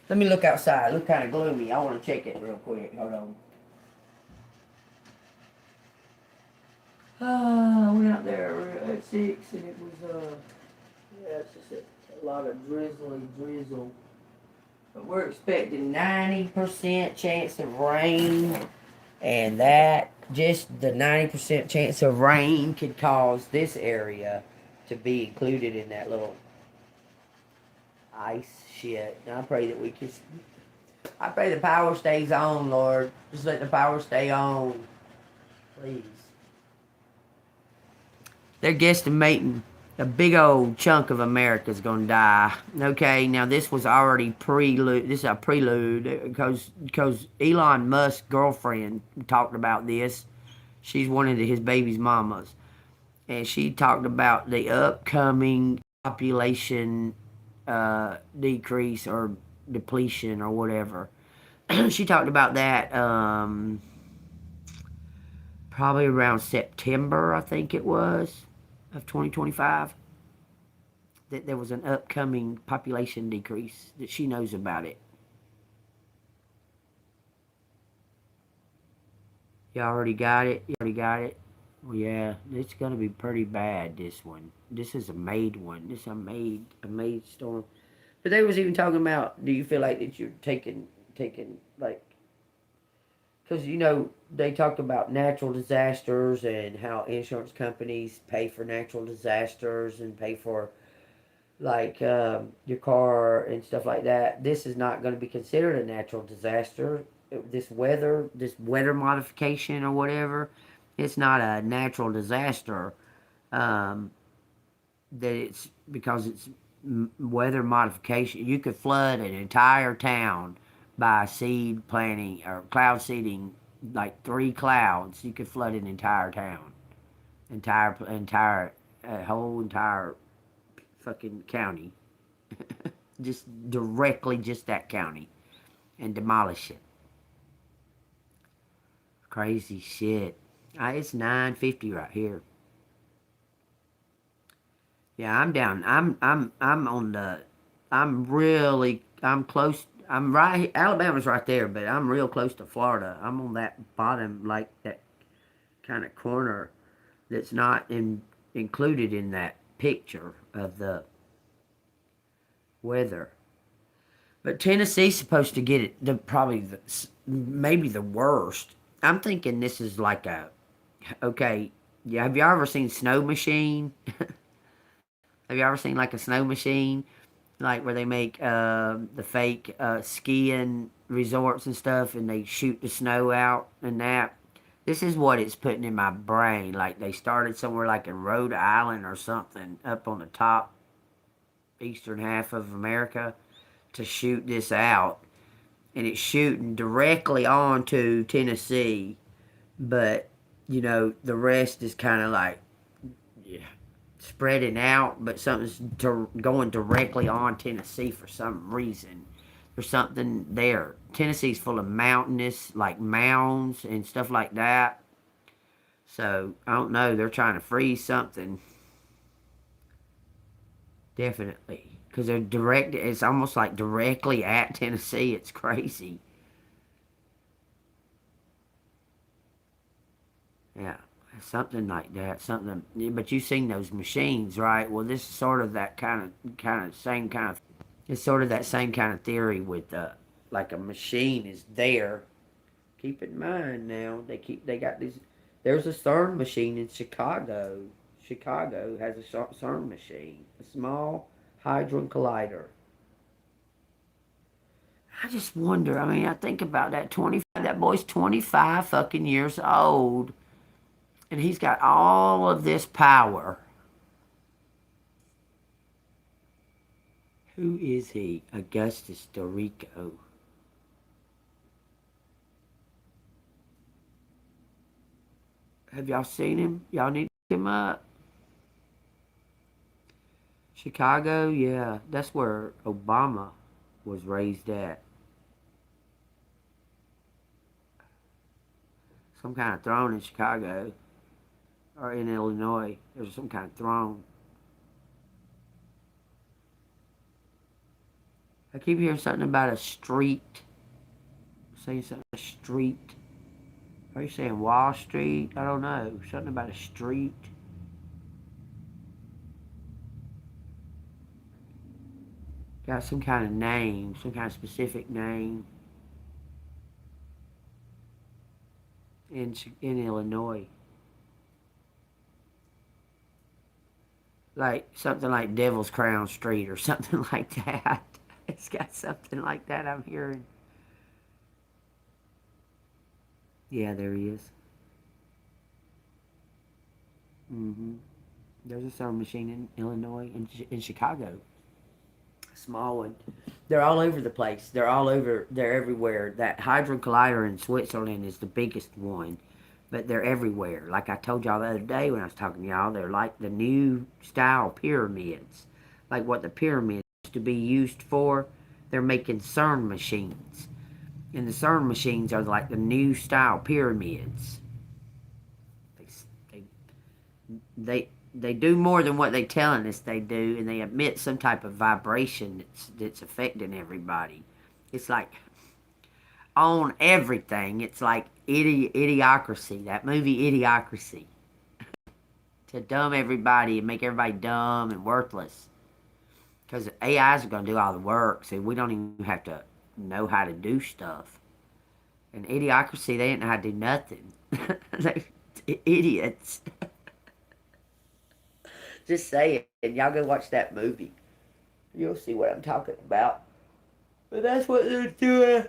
Let me look outside. It looks kind of gloomy. I want to check it real quick. Hold on. I went out there at 6 and it was, yeah, it's just a lot of drizzle. But we're expecting 90% chance of rain. And that, just the 90% chance of rain could cause this area to be included in that little ice shit. And I pray that I pray the power stays on, Lord. Just let the power stay on. Please. They're guesstimating a big old chunk of America's gonna die. Okay, now this was already prelude. This is a prelude because Elon Musk's girlfriend talked about this. She's one of his baby's mamas, and she talked about the upcoming population decrease or depletion or whatever. She talked about that probably around September, I think it was, of 2025. That there was an upcoming population decrease, that she knows about it. You already got it? You already got it? Well, yeah, it's going to be pretty bad, this one. This is a made one. This is a made storm. But they was even talking about, do you feel like that you're taking like, because, you know, they talked about natural disasters and how insurance companies pay for natural disasters and pay for like your car and stuff like that. This is not going to be considered a natural disaster. This weather modification or whatever, it's not a natural disaster. Um, that it's because it's weather modification. You could flood an entire town by seed planting or cloud seeding, like 3 clouds. You could flood an entire town, entire whole entire fucking county, just directly just that county, and demolish it. Crazy shit. It's 9:50 right here. Yeah, I'm down. I'm on the. I'm close. I'm right. Alabama's right there, but I'm real close to Florida. I'm on that bottom, like that kind of corner that's not included in that picture of the weather. But Tennessee's supposed to get it. Maybe the worst. I'm thinking this is like a. Okay, yeah. Have you ever seen Snow Machine? Have you ever seen like a snow machine, like where they make the fake skiing resorts and stuff, and they shoot the snow out and that? This is what it's putting in my brain. Like they started somewhere like in Rhode Island or something, up on the top eastern half of America, to shoot this out, and it's shooting directly onto Tennessee, but the rest is kind of like, yeah, spreading out, but something's going directly on Tennessee for some reason. There's something there. Tennessee's full of mountainous, like mounds and stuff like that. So I don't know. They're trying to freeze something, definitely, because they're direct. It's almost like directly at Tennessee. It's crazy. Yeah, something like that. Something. But you've seen those machines, right? Well, this is sort of that kind of same kind of. It's sort of that same kind of theory with like a machine is there. Keep in mind now they got these. There's a CERN machine in Chicago. Chicago has a CERN machine, a small hadron collider. I just wonder. I mean, I think about that 25. That boy's 25 fucking years old, and he's got all of this power. Who is he? Augustus Dorico. Have y'all seen him? Y'all need to look him up. Chicago, yeah, that's where Obama was raised at. Some kind of throne in Chicago or in Illinois. There's some kind of throne. I keep hearing something about a street. Saying something about a street. Are you saying Wall Street? I don't know. Something about a street. Got some kind of name, some kind of specific name in Illinois. Like something like Devil's Crown Street or something like that. It's got something like that I'm hearing. Yeah, there he is. Mm-hmm. There's a sewing machine in Illinois, in Chicago. A small one. They're all over the place. They're all over. They're everywhere. That Hadron Collider in Switzerland is the biggest one, but they're everywhere. Like I told y'all the other day when I was talking to y'all, they're like the new style pyramids, like what the pyramids used to be used for. They're making CERN machines, and the CERN machines are like the new style pyramids. They they they do more than what they telling us they do, and they emit some type of vibration that's affecting everybody. It's like on everything. It's like idiocracy. That movie Idiocracy, to dumb everybody and make everybody dumb and worthless. Because AIs are going to do all the work, so we don't even have to know how to do stuff. And Idiocracy, they didn't know how to do nothing. They're idiots. Just say it, and y'all go watch that movie. You'll see what I'm talking about. But that's what they're doing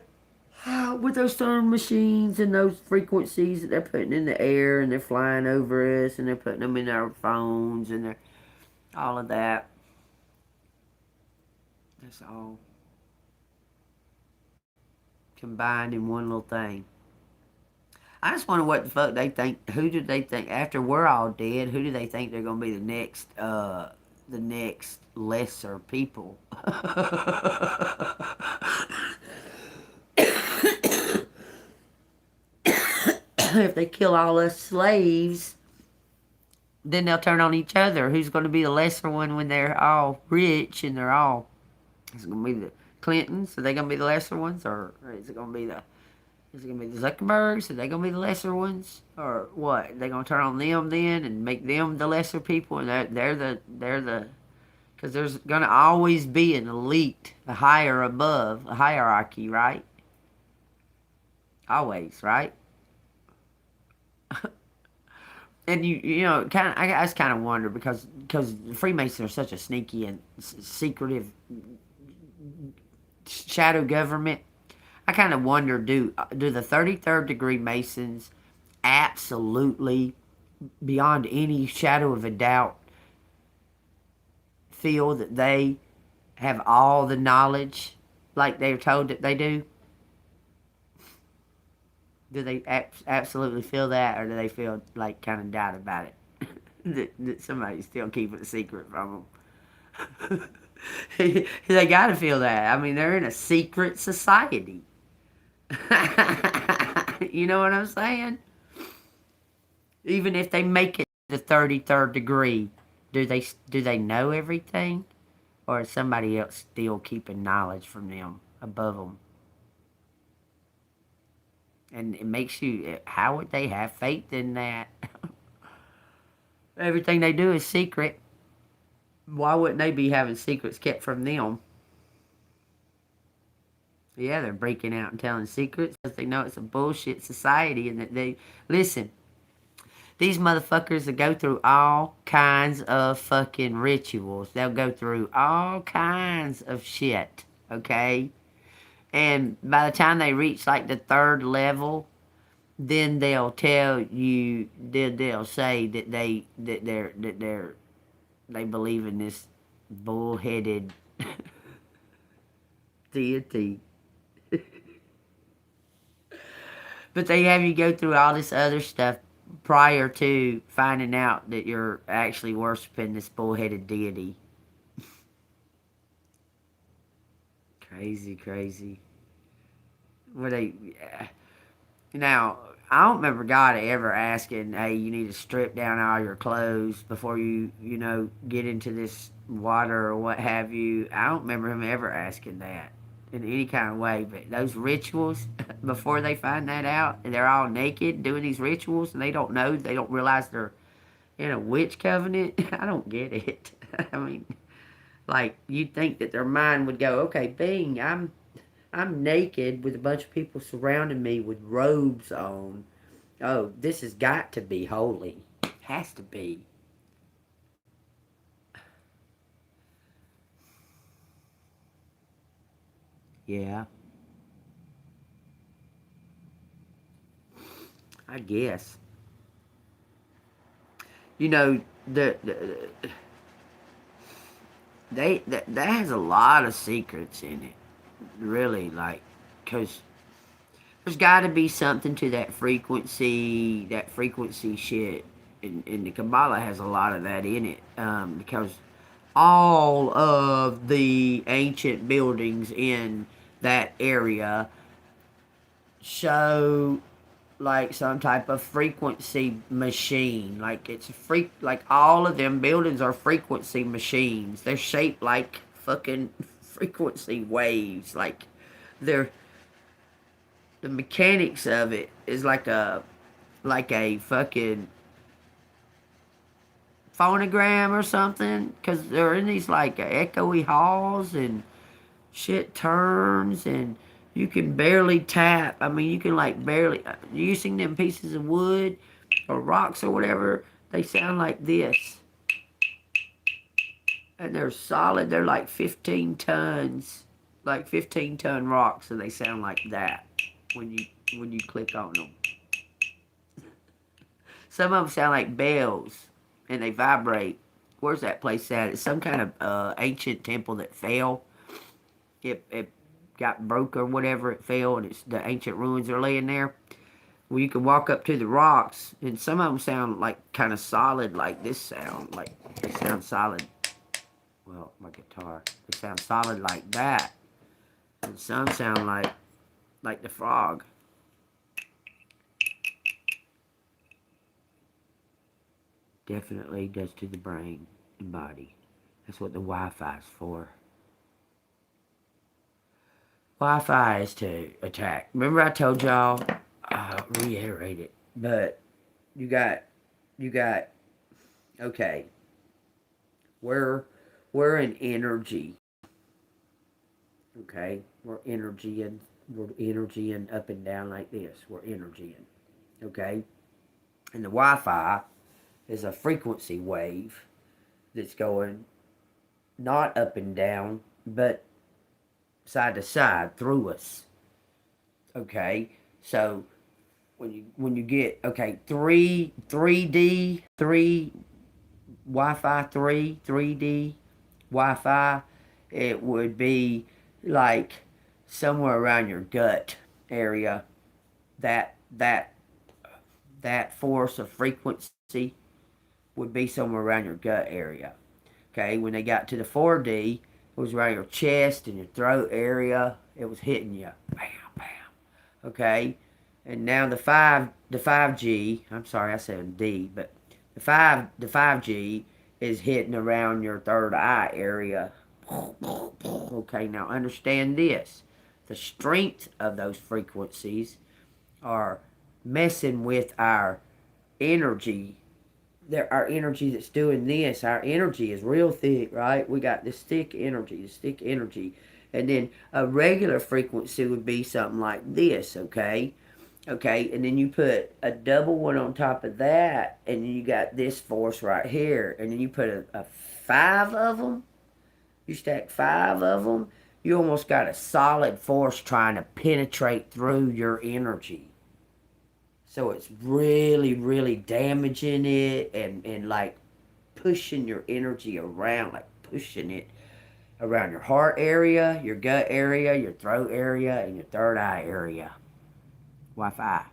with those thermal machines and those frequencies that they're putting in the air, and they're flying over us, and they're putting them in our phones, and they're all of that. That's all combined in one little thing. I just wonder what the fuck they think. Who do they think after we're all dead? Who do they think they're gonna be the next lesser people? If they kill all us slaves, then they'll turn on each other. Who's going to be the lesser one when they're all rich and they're all? Is it going to be the Clintons? Are they going to be the lesser ones, or is it going to be the? Is it going to be the Zuckerbergs? Are they going to be the lesser ones, or what? Are they going to turn on them then and make them the lesser people, and they're the because there's going to always be an elite, a higher above, a hierarchy, right? Always, right? And you know, kind of, I just kind of wonder because the Freemasons are such a sneaky and secretive shadow government. I kind of wonder, do the 33rd degree Masons absolutely, beyond any shadow of a doubt, feel that they have all the knowledge like they're told that they do? Do they absolutely feel that, or do they feel like kind of doubt about it? that somebody's still keeping a secret from them? They got to feel that. I mean, they're in a secret society. You know what I'm saying? Even if they make it the 33rd degree, do they know everything, or is somebody else still keeping knowledge from them above them? And it makes you, how would they have faith in that? Everything they do is secret. Why wouldn't they be having secrets kept from them? Yeah, they're breaking out and telling secrets because they know it's a bullshit society, and that they, listen, these motherfuckers will go through all kinds of fucking rituals. They'll go through all kinds of shit, okay? And by the time they reach like the 3rd level, then they'll tell you, they'll say that they believe in this bullheaded deity. But they have you go through all this other stuff prior to finding out that you're actually worshiping this bullheaded deity. Crazy. Where they... Now, I don't remember God ever asking, hey, you need to strip down all your clothes before you know, get into this water or what have you. I don't remember him ever asking that in any kind of way. But those rituals, before they find that out, and they're all naked doing these rituals, and they don't know, they don't realize they're in a witch covenant. I don't get it. I mean, like, you'd think that their mind would go, okay, bing, I'm naked with a bunch of people surrounding me with robes on. Oh, this has got to be holy. Has to be. Yeah. I guess. You know, that has a lot of secrets in it. Really, like, because there's got to be something to that frequency shit. And the Kabbalah has a lot of that in it. Because all of the ancient buildings in that area show like some type of frequency machine. Like it's a like all of them buildings are frequency machines. They're shaped like fucking frequency waves. Like they're, the mechanics of it is like a fucking phonogram or something, because they're in these like echoey halls and shit turns and you can barely tap. I mean, you can like barely, using them pieces of wood, or rocks or whatever, they sound like this. And they're solid. They're like 15 tons, like 15-ton rocks, and they sound like that when you click on them. Some of them sound like bells, and they vibrate. Where's that place at? It's some kind of ancient temple that fell. It got broke or whatever. It fell, and it's the ancient ruins are laying there. Well, you can walk up to the rocks, and some of them sound like kind of solid, like this sound. Like they sound solid. Well, my guitar. They sound solid like that, and some sound like the frog. Definitely does to the brain and body. That's what the Wi-Fi is for. Wi-Fi is to attack. Remember I told y'all, I'll reiterate it, but you got, okay, we're an energy, okay? We're energy and up and down like this. We're energy and, okay? And the Wi-Fi is a frequency wave that's going not up and down, but side to side through us. Okay, so when you get, okay, 3D Wi-Fi, 3D Wi-Fi, it would be like somewhere around your gut area. That force of frequency would be somewhere around your gut area. Okay, when they got to the 4D, it was around your chest and your throat area. It was hitting you. Bam, bam. Okay, and now the 5G. I'm sorry, I said D, but the 5G is hitting around your third eye area. Okay, now understand this: the strength of those frequencies are messing with our energy. Our energy that's doing this. Our energy is real thick, right? We got this thick energy. And then a regular frequency would be something like this, okay? Okay, and then you put a double one on top of that, and then you got this force right here, and then you put a 5 of them. You stack 5 of them, you almost got a solid force trying to penetrate through your energy. So it's really, really damaging it and like pushing your energy around, like pushing it around your heart area, your gut area, your throat area, and your third eye area. Wi-Fi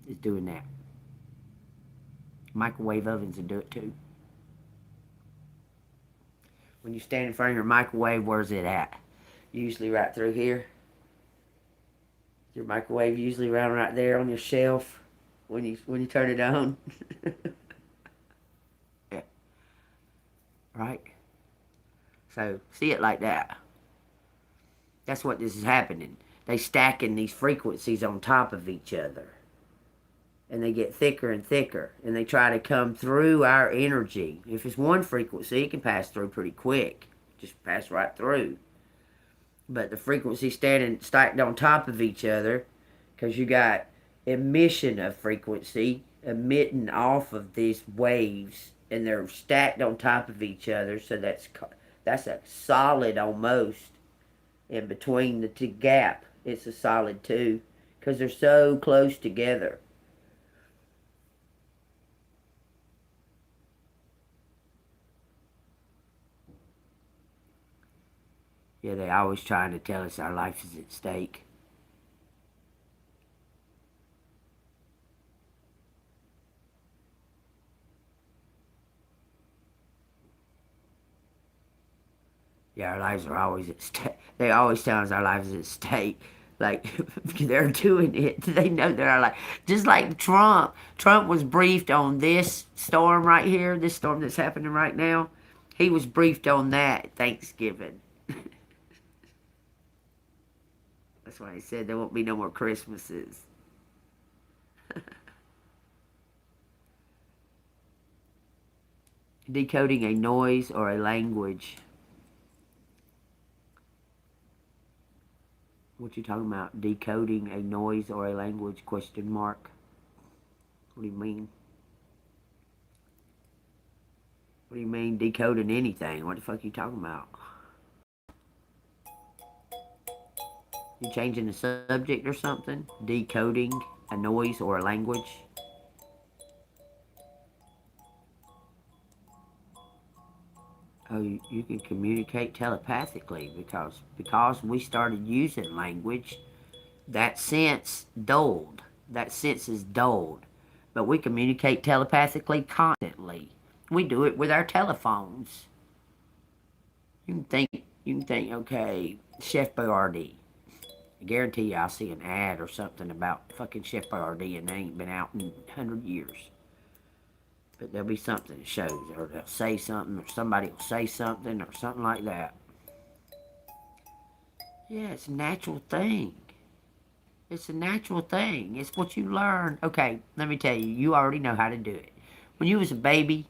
is doing that. Microwave ovens will do it too. When you stand in front of your microwave, where's it at? Usually right through here. Your microwave usually around right there on your shelf when you turn it on. Yeah. Right? So see it like that. That's what this is happening. They stacking these frequencies on top of each other. And they get thicker and thicker. And they try to come through our energy. If it's one frequency, it can pass through pretty quick. Just pass right through. But the frequency stacked on top of each other, because you got emission of frequency emitting off of these waves, and they're stacked on top of each other, so that's a solid almost. In between the two gap, it's a solid too, because they're so close together. Yeah, they always trying to tell us our life is at stake. Yeah, our lives are always at stake. They always tell us our lives are at stake. Like, they're doing it. They know they're our life. Just like Trump. Trump was briefed on this storm right here, this storm that's happening right now. He was briefed on that at Thanksgiving. That's why he said there won't be no more Christmases. Decoding a noise or a language. What you talking about? Decoding a noise or a language? Question mark. What do you mean? What do you mean decoding anything? What the fuck are you talking about? You changing the subject or something? Decoding a noise or a language? Oh, you can communicate telepathically because we started using language. That sense dulled. That sense is dulled. But we communicate telepathically constantly. We do it with our telephones. You can think, okay, Chef Boyardee. I guarantee you I'll see an ad or something about fucking Chef Boyardee and they ain't been out in 100 years. But there'll be something that shows, or they'll say something, or somebody will say something, or something like that. Yeah, it's a natural thing. It's a natural thing. It's what you learn. Okay, let me tell you, you already know how to do it. When you was a baby,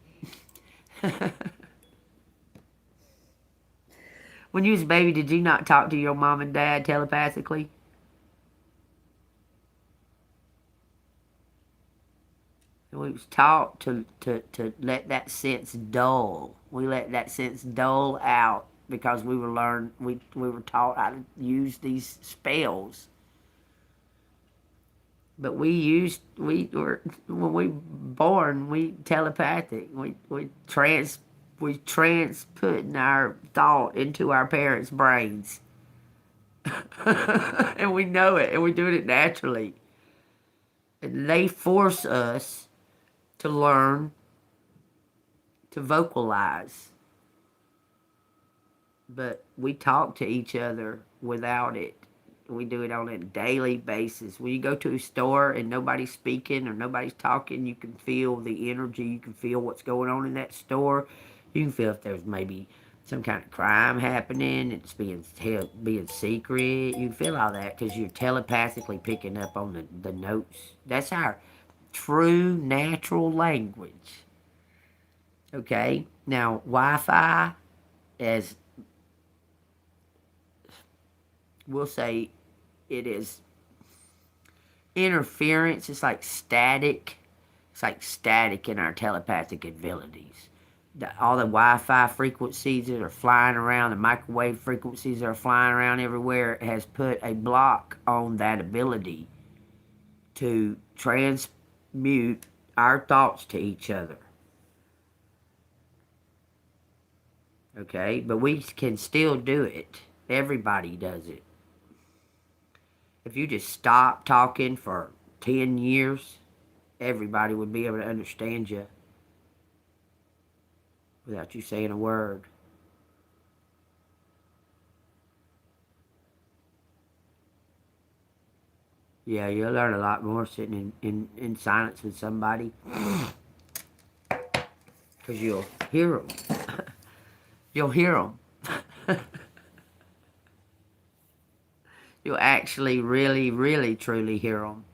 when you was a baby, did you not talk to your mom and dad telepathically? We was taught to let that sense dull. We let that sense dull out because we were taught how to use these spells. But we were, when we born, we telepathic. We transputting our thought into our parents' brains. And we know it, and we're doing it naturally. And they force us to learn to vocalize. But we talk to each other without it. We do it on a daily basis. When you go to a store and nobody's speaking or nobody's talking, you can feel the energy. You can feel what's going on in that store. You can feel if there's maybe some kind of crime happening. It's being secret. You can feel all that because you're telepathically picking up on the notes. That's our true natural language. Okay? Now, Wi-Fi, as we'll say, it is interference. It's like static. It's like static in our telepathic abilities. All the Wi-Fi frequencies that are flying around, the microwave frequencies that are flying around everywhere, has put a block on that ability to transmute our thoughts to each other. Okay? But we can still do it. Everybody does it. If you just stop talking for 10 years, everybody would be able to understand you without you saying a word. Yeah, you'll learn a lot more sitting in silence with somebody. Because you'll hear them. You'll hear them. You'll actually really, really, truly hear them.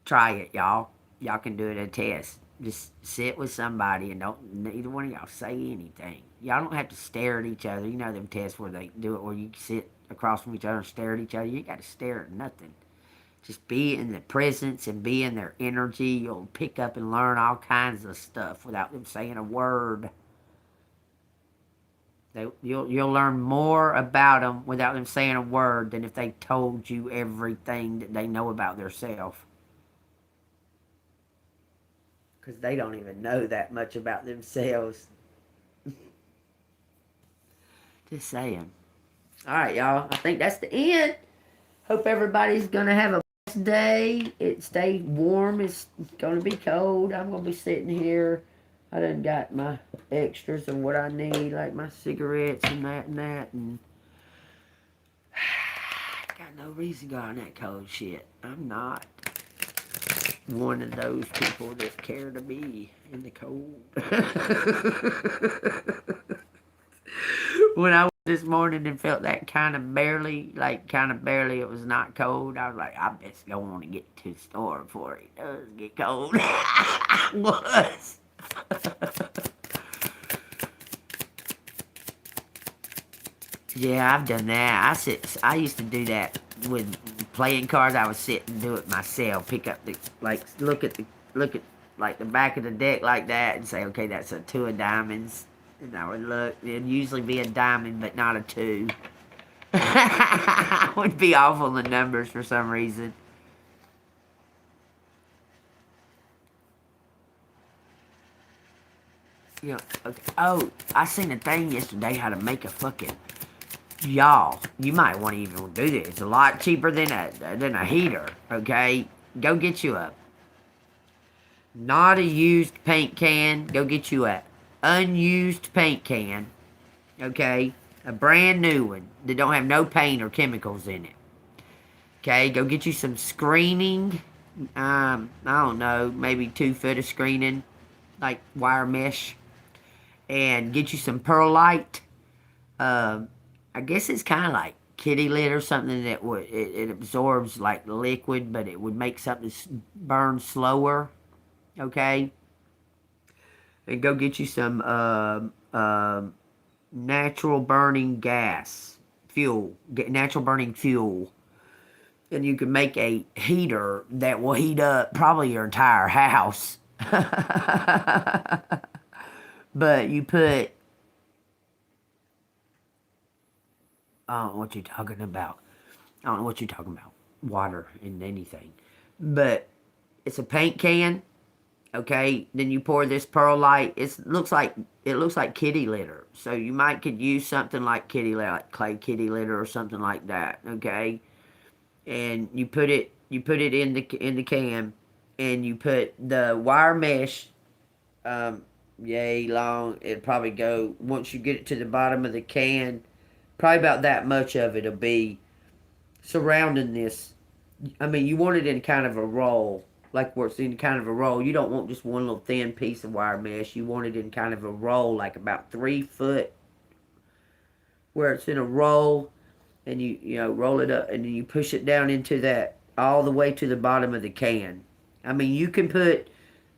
Try it, y'all. Y'all can do it a test. Just sit with somebody and don't neither one of y'all say anything. Y'all don't have to stare at each other. You know them tests where they do it where you sit across from each other and stare at each other. You ain't got to stare at nothing. Just be in the presence and be in their energy. You'll pick up and learn all kinds of stuff without them saying a word. You'll learn more about them without them saying a word than if they told you everything that they know about themselves. Because they don't even know that much about themselves. Just saying. Alright, y'all. I think that's the end. Hope everybody's going to have a blessed day. It stays warm. It's going to be cold. I'm going to be sitting here. I done got my extras and what I need, like my cigarettes and that. And got no reason to go on that cold shit. I'm not one of those people that care to be in the cold. When I was this morning and felt that kind of barely it was not cold, I was like, I best go on and get to the store before it does get cold. I was. Yeah, I've done that. I used to do that with playing cards. I would sit and do it myself. Pick up the, like, look at like the back of the deck like that and say, okay, that's a 2 of diamonds. And I would look. It'd usually be a diamond, but not a 2. I would be off on the numbers for some reason. Yeah. Okay. Oh, I seen a thing yesterday how to make a fucking. Y'all, you might want to even do this. It's a lot cheaper than a heater. Okay, go get you a not a used paint can. Go get you a unused paint can. Okay, a brand new one that don't have no paint or chemicals in it. Okay, go get you some screening. I don't know, maybe 2 foot of screening, like wire mesh, and get you some perlite. I guess it's kind of like kitty litter, or something that would it absorbs like liquid, but it would make something burn slower. Okay, and go get you some natural burning gas fuel, natural burning fuel, and you can make a heater that will heat up probably your entire house. But you put, I don't know what you're talking about. I don't know what you're talking about. Water in anything. But it's a paint can. Okay. Then you pour this perlite. It looks like kitty litter. So you could use something like kitty litter, like clay kitty litter or something like that. Okay. And you put it in the can, and you put the wire mesh. Yay long. It'll probably go once you get it to the bottom of the can. Probably about that much of it will be surrounding this. I mean, you want it in kind of a roll, like where it's in kind of a roll. You don't want just one little thin piece of wire mesh. You want it in kind of a roll, like about 3 foot, where it's in a roll, and you roll it up, and then you push it down into that all the way to the bottom of the can. I mean, you can put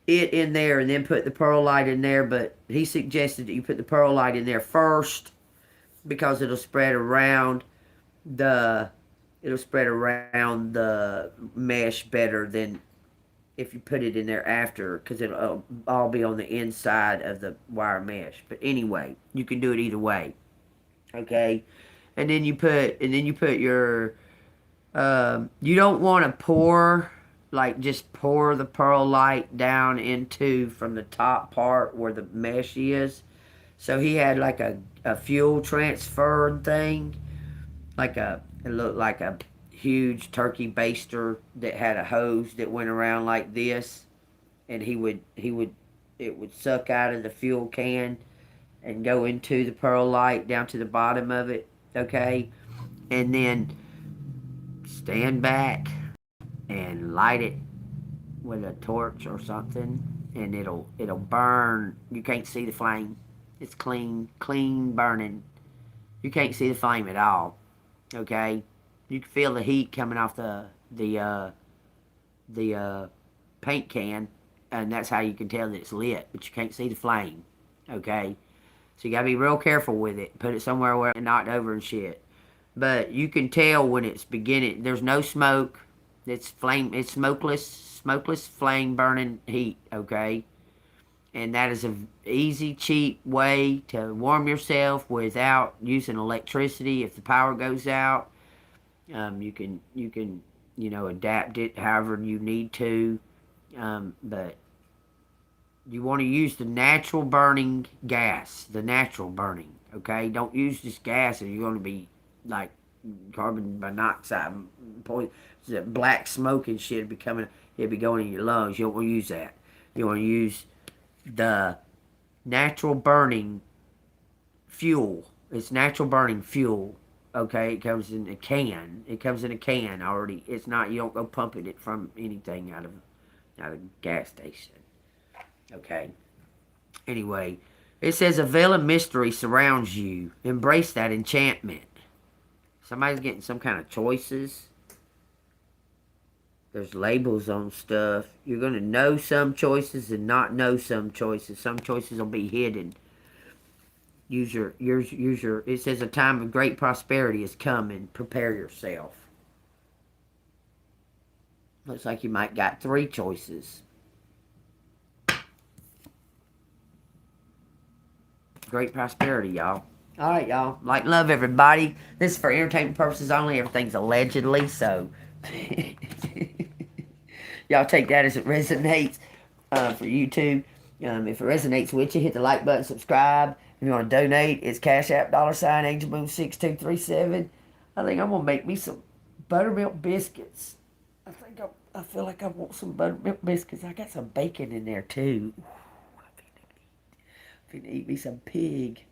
it in there and then put the perlite in there, but he suggested that you put the perlite in there first, because it'll spread around the mesh better than if you put it in there after, because it'll all be on the inside of the wire mesh. But anyway, you can do it either way. Okay, and then you put your you don't want to just pour the perlite down into from the top part where the mesh is. So he had like a fuel transfer thing, it looked like a huge turkey baster that had a hose that went around like this, and it would suck out of the fuel can and go into the perlite down to the bottom of it. Okay, and then stand back and light it with a torch or something, and it'll burn. You can't see the flame. It's clean burning. You can't see the flame at all. Okay, you can feel the heat coming off the paint can, and that's how you can tell that it's lit. But you can't see the flame. Okay, so you gotta be real careful with it. Put it somewhere where it's knocked over and shit. But you can tell when it's beginning. There's no smoke. It's smokeless flame burning heat. Okay. And that is an easy, cheap way to warm yourself without using electricity. If the power goes out, you can adapt it however you need to. But you want to use the natural burning gas, okay? Don't use this gas, or you're going to be like carbon monoxide, black smoke and shit it'll be going in your lungs. You don't want to use that. You want to use the natural burning fuel. It's natural burning fuel. Okay, it comes in a can. Already. It's not. You don't go pumping it from anything out of a gas station. Okay. Anyway, it says a veil of mystery surrounds you. Embrace that enchantment. Somebody's getting some kind of choices. There's labels on stuff. You're going to know some choices and not know some choices. Some choices will be hidden. Use your, it says a time of great prosperity is coming. Prepare yourself. Looks like you might got 3 choices. great prosperity, y'all. All right, y'all. Like, love everybody. This is for entertainment purposes only. Everything's allegedly, so y'all take that as it resonates for YouTube. If it resonates with you, hit the like button, subscribe. If you want to donate, it's Cash App, $AngelMoon6237. I think I'm going to make me some buttermilk biscuits. I feel like I want some buttermilk biscuits. I got some bacon in there, too. Ooh, I'm finna eat me some pig.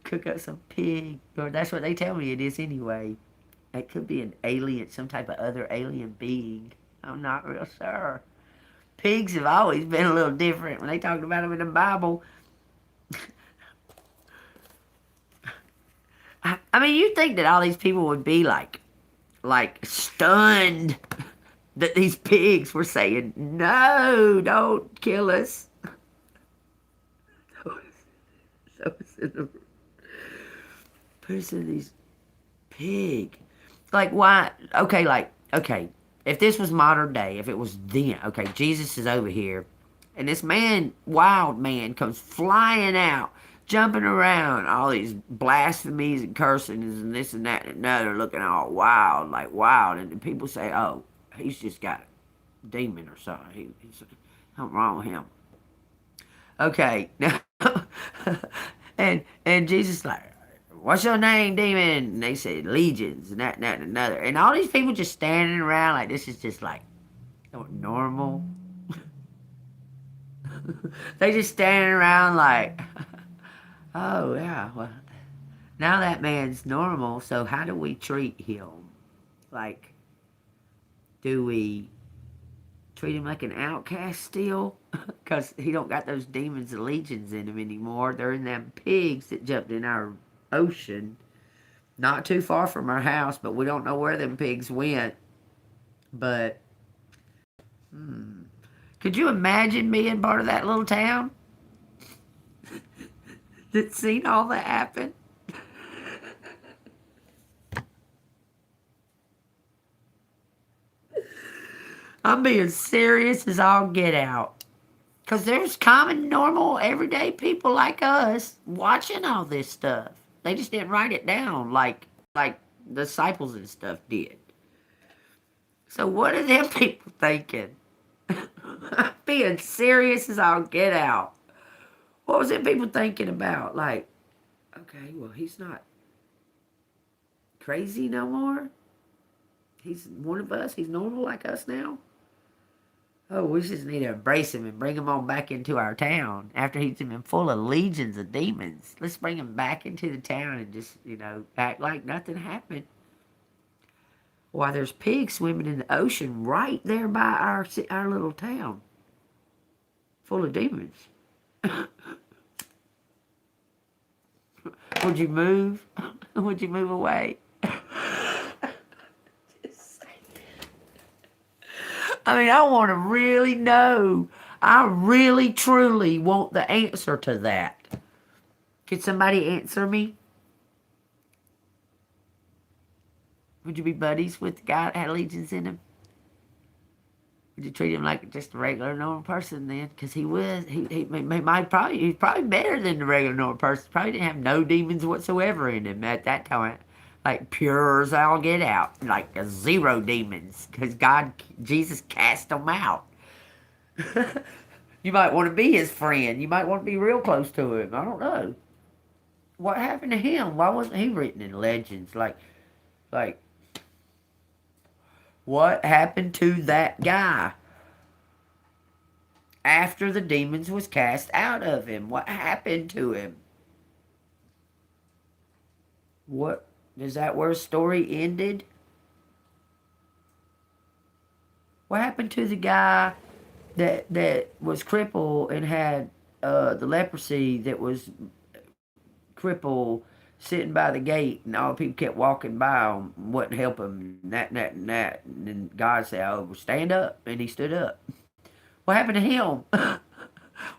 Cook up some pig. Or that's what they tell me it is anyway. It could be an alien, some type of other alien being. I'm not real sure. Pigs have always been a little different. When they talked about them in the Bible, I mean, you'd think that all these people would be like stunned that these pigs were saying, no, don't kill us. Put us in these pig. Like, why? Okay. If this was modern day, if it was then, okay, Jesus is over here, and this man, wild man, comes flying out, jumping around, all these blasphemies and cursings and this and that and another, looking all wild, like wild, and people say, oh, he's just got a demon or something. He's something wrong with him. Okay, now, and Jesus like, what's your name, demon? And they said, legions, and that, and another. And all these people just standing around like this is just like normal. They just standing around like, oh, yeah, well, now that man's normal, so how do we treat him? Like, do we treat him like an outcast still? Because he don't got those demons and legions in him anymore. They're in them pigs that jumped in our ocean, not too far from our house, but we don't know where them pigs went. But could you imagine being part of that little town that's seen all that happen? I'm being serious as all get out. Because there's common, normal, everyday people like us watching all this stuff. They just didn't write it down like disciples and stuff did. So what are them people thinking? I'm being serious as all get out. What was them people thinking about? Like, okay, well, he's not crazy no more. He's one of us. He's normal like us now. Oh, we just need to embrace him and bring him on back into our town after he's been full of legions of demons. Let's bring him back into the town and just, act like nothing happened. Why, there's pigs swimming in the ocean right there by our little town, full of demons. Would you move? Would you move away? I mean, I want to really know. I really, truly want the answer to that. Could somebody answer me? Would you be buddies with the guy that had legions in him? Would you treat him like just a regular, normal person then? Because he was. He's probably better than the regular, normal person. Probably didn't have no demons whatsoever in him at that time. Like pure as all get out, like zero demons, because Jesus cast them out. You might want to be his friend. You might want to be real close to him. I don't know. What happened to him? Why wasn't he written in legends? Like, what happened to that guy after the demons was cast out of him? What happened to him? What? Is that where the story ended? What happened to the guy that was crippled and had the leprosy, that was crippled, sitting by the gate, and all the people kept walking by him, wouldn't help him, and that. And then God said, oh, stand up, and he stood up. What happened to him? What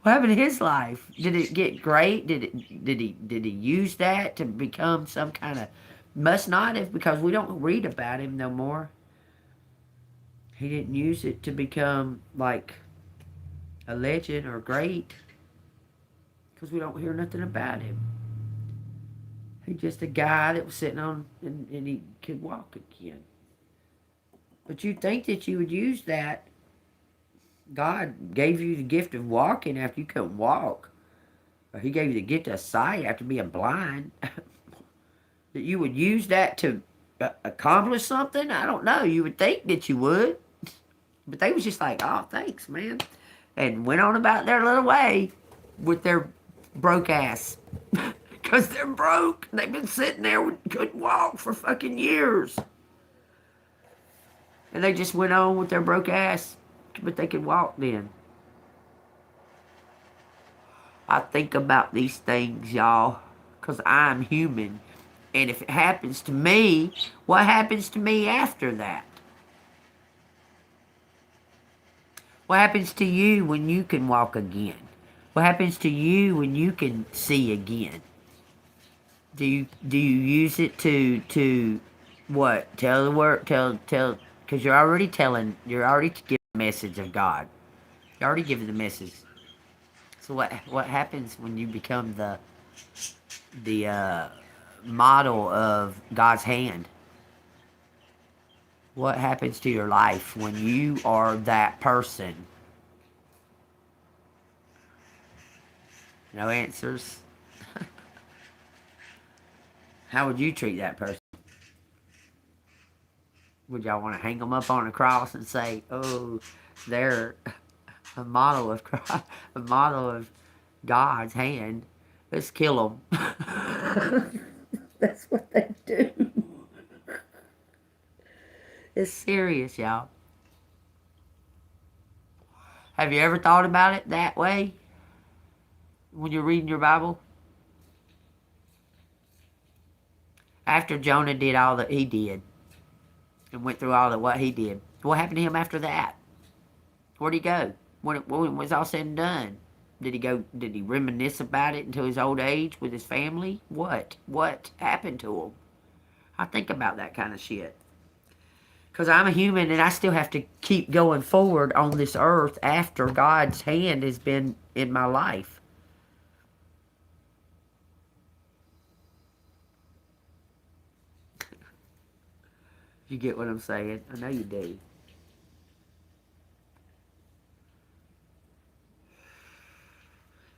happened to his life? Did it get great? Did he use that to become some kind of... Must not have, because we don't read about him no more. He didn't use it to become like a legend or great because we don't hear nothing about him. He's just a guy that was sitting on and he could walk again. But you'd think that you would use that. God gave you the gift of walking after you couldn't walk. Or he gave you the gift of sight after being blind. That you would use that to accomplish something? I don't know. You would think that you would. But they was just like, oh, thanks, man. And went on about their little way with their broke ass. Because they're broke. They've been sitting there and couldn't walk for fucking years. And they just went on with their broke ass. But they could walk then. I think about these things, y'all. Because I'm human. And if it happens to me, what happens to me after that? What happens to you when you can walk again? What happens to you when you can see again? Do you use it to what? Tell the word, because you're already giving the message of God. You're already giving the message. So what happens when you become the model of God's hand? What happens to your life when you are that person? No answers. How would you treat that person? Would y'all want to hang them up on a cross and say, oh, they're a model of Christ, a model of God's hand? Let's kill them. That's what they do. It's serious, y'all. Have you ever thought about it that way when you're reading your Bible? After Jonah did all that he did and went through all of what he did, what happened to him after that? Where'd he go? When it was all said and done, did he reminisce about it until his old age with his family? What happened to him? I think about that kind of shit. Because I'm a human and I still have to keep going forward on this earth after God's hand has been in my life. You get what I'm saying? I know you do.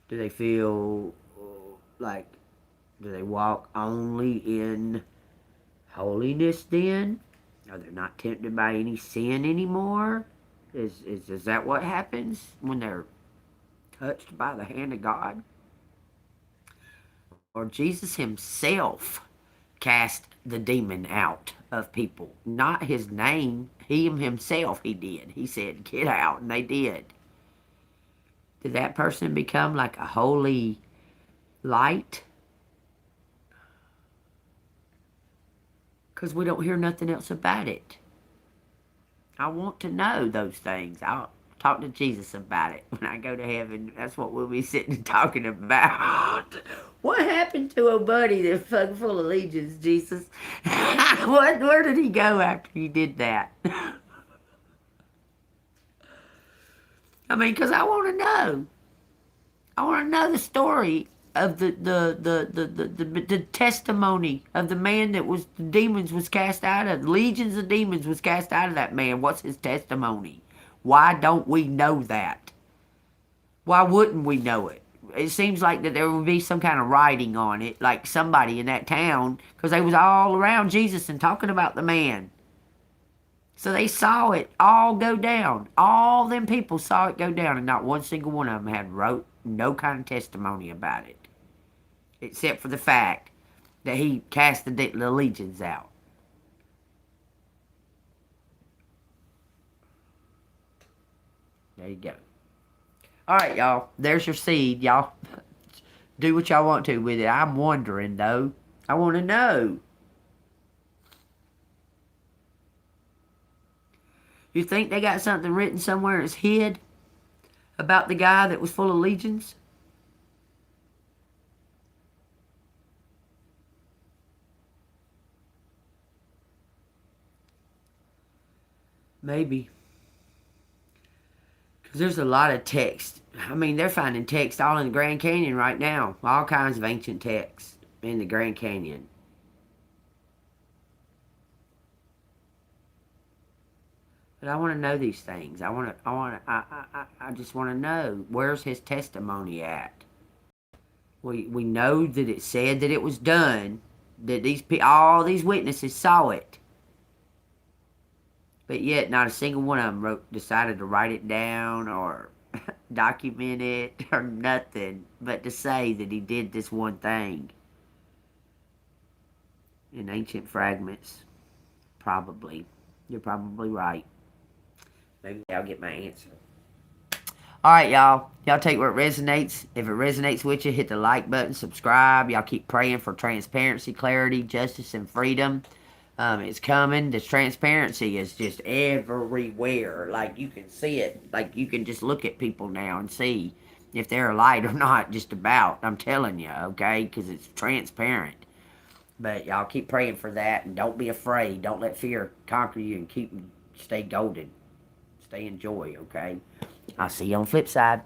Do they feel like, do they walk only in holiness then? Are they not tempted by any sin anymore? Is that what happens when they're touched by the hand of God? Or Jesus himself cast the demon out of people. Not his name. He himself, he did. He said, get out, and they did. Did that person become like a holy light? Because we don't hear nothing else about it. I want to know those things. I'll talk to Jesus about it when I go to heaven. That's what we'll be sitting and talking about. What happened to a buddy that's full of legions, Jesus? Where did he go after you did that? I mean, because I want to know. I want to know the story of the testimony of the man that was the demons was cast out of. Legions of demons was cast out of that man. What's his testimony? Why don't we know that? Why wouldn't we know it? It seems like that there would be some kind of writing on it, like somebody in that town, because they was all around Jesus and talking about the man. So they saw it all go down. All them people saw it go down, and not one single one of them had wrote no kind of testimony about it, except for the fact that he cast the legions out. There you go. All right, y'all. There's your seed, y'all. Do what y'all want to with it. I'm wondering, though. I want to know. You think they got something written somewhere that's hid about the guy that was full of legions? Maybe. There's a lot of text. I mean, they're finding text all in the Grand Canyon right now. All kinds of ancient texts in the Grand Canyon. But I want to know these things. I just want to know, where's his testimony at? We know that it said that it was done, that all these witnesses saw it. But yet, not a single one of them decided to write it down or document it or nothing, but to say that he did this one thing. In ancient fragments, probably. You're probably right. Maybe I'll get my answer. Alright, y'all. Y'all take what resonates. If it resonates with you, hit the like button, subscribe. Y'all keep praying for transparency, clarity, justice, and freedom. It's coming. This transparency is just everywhere. Like, you can see it. Like, you can just look at people now and see if they're light or not, just about. I'm telling you, okay? Because it's transparent. But y'all keep praying for that, and don't be afraid. Don't let fear conquer you, and stay golden. Stay in joy, okay? I'll see you on the flip side.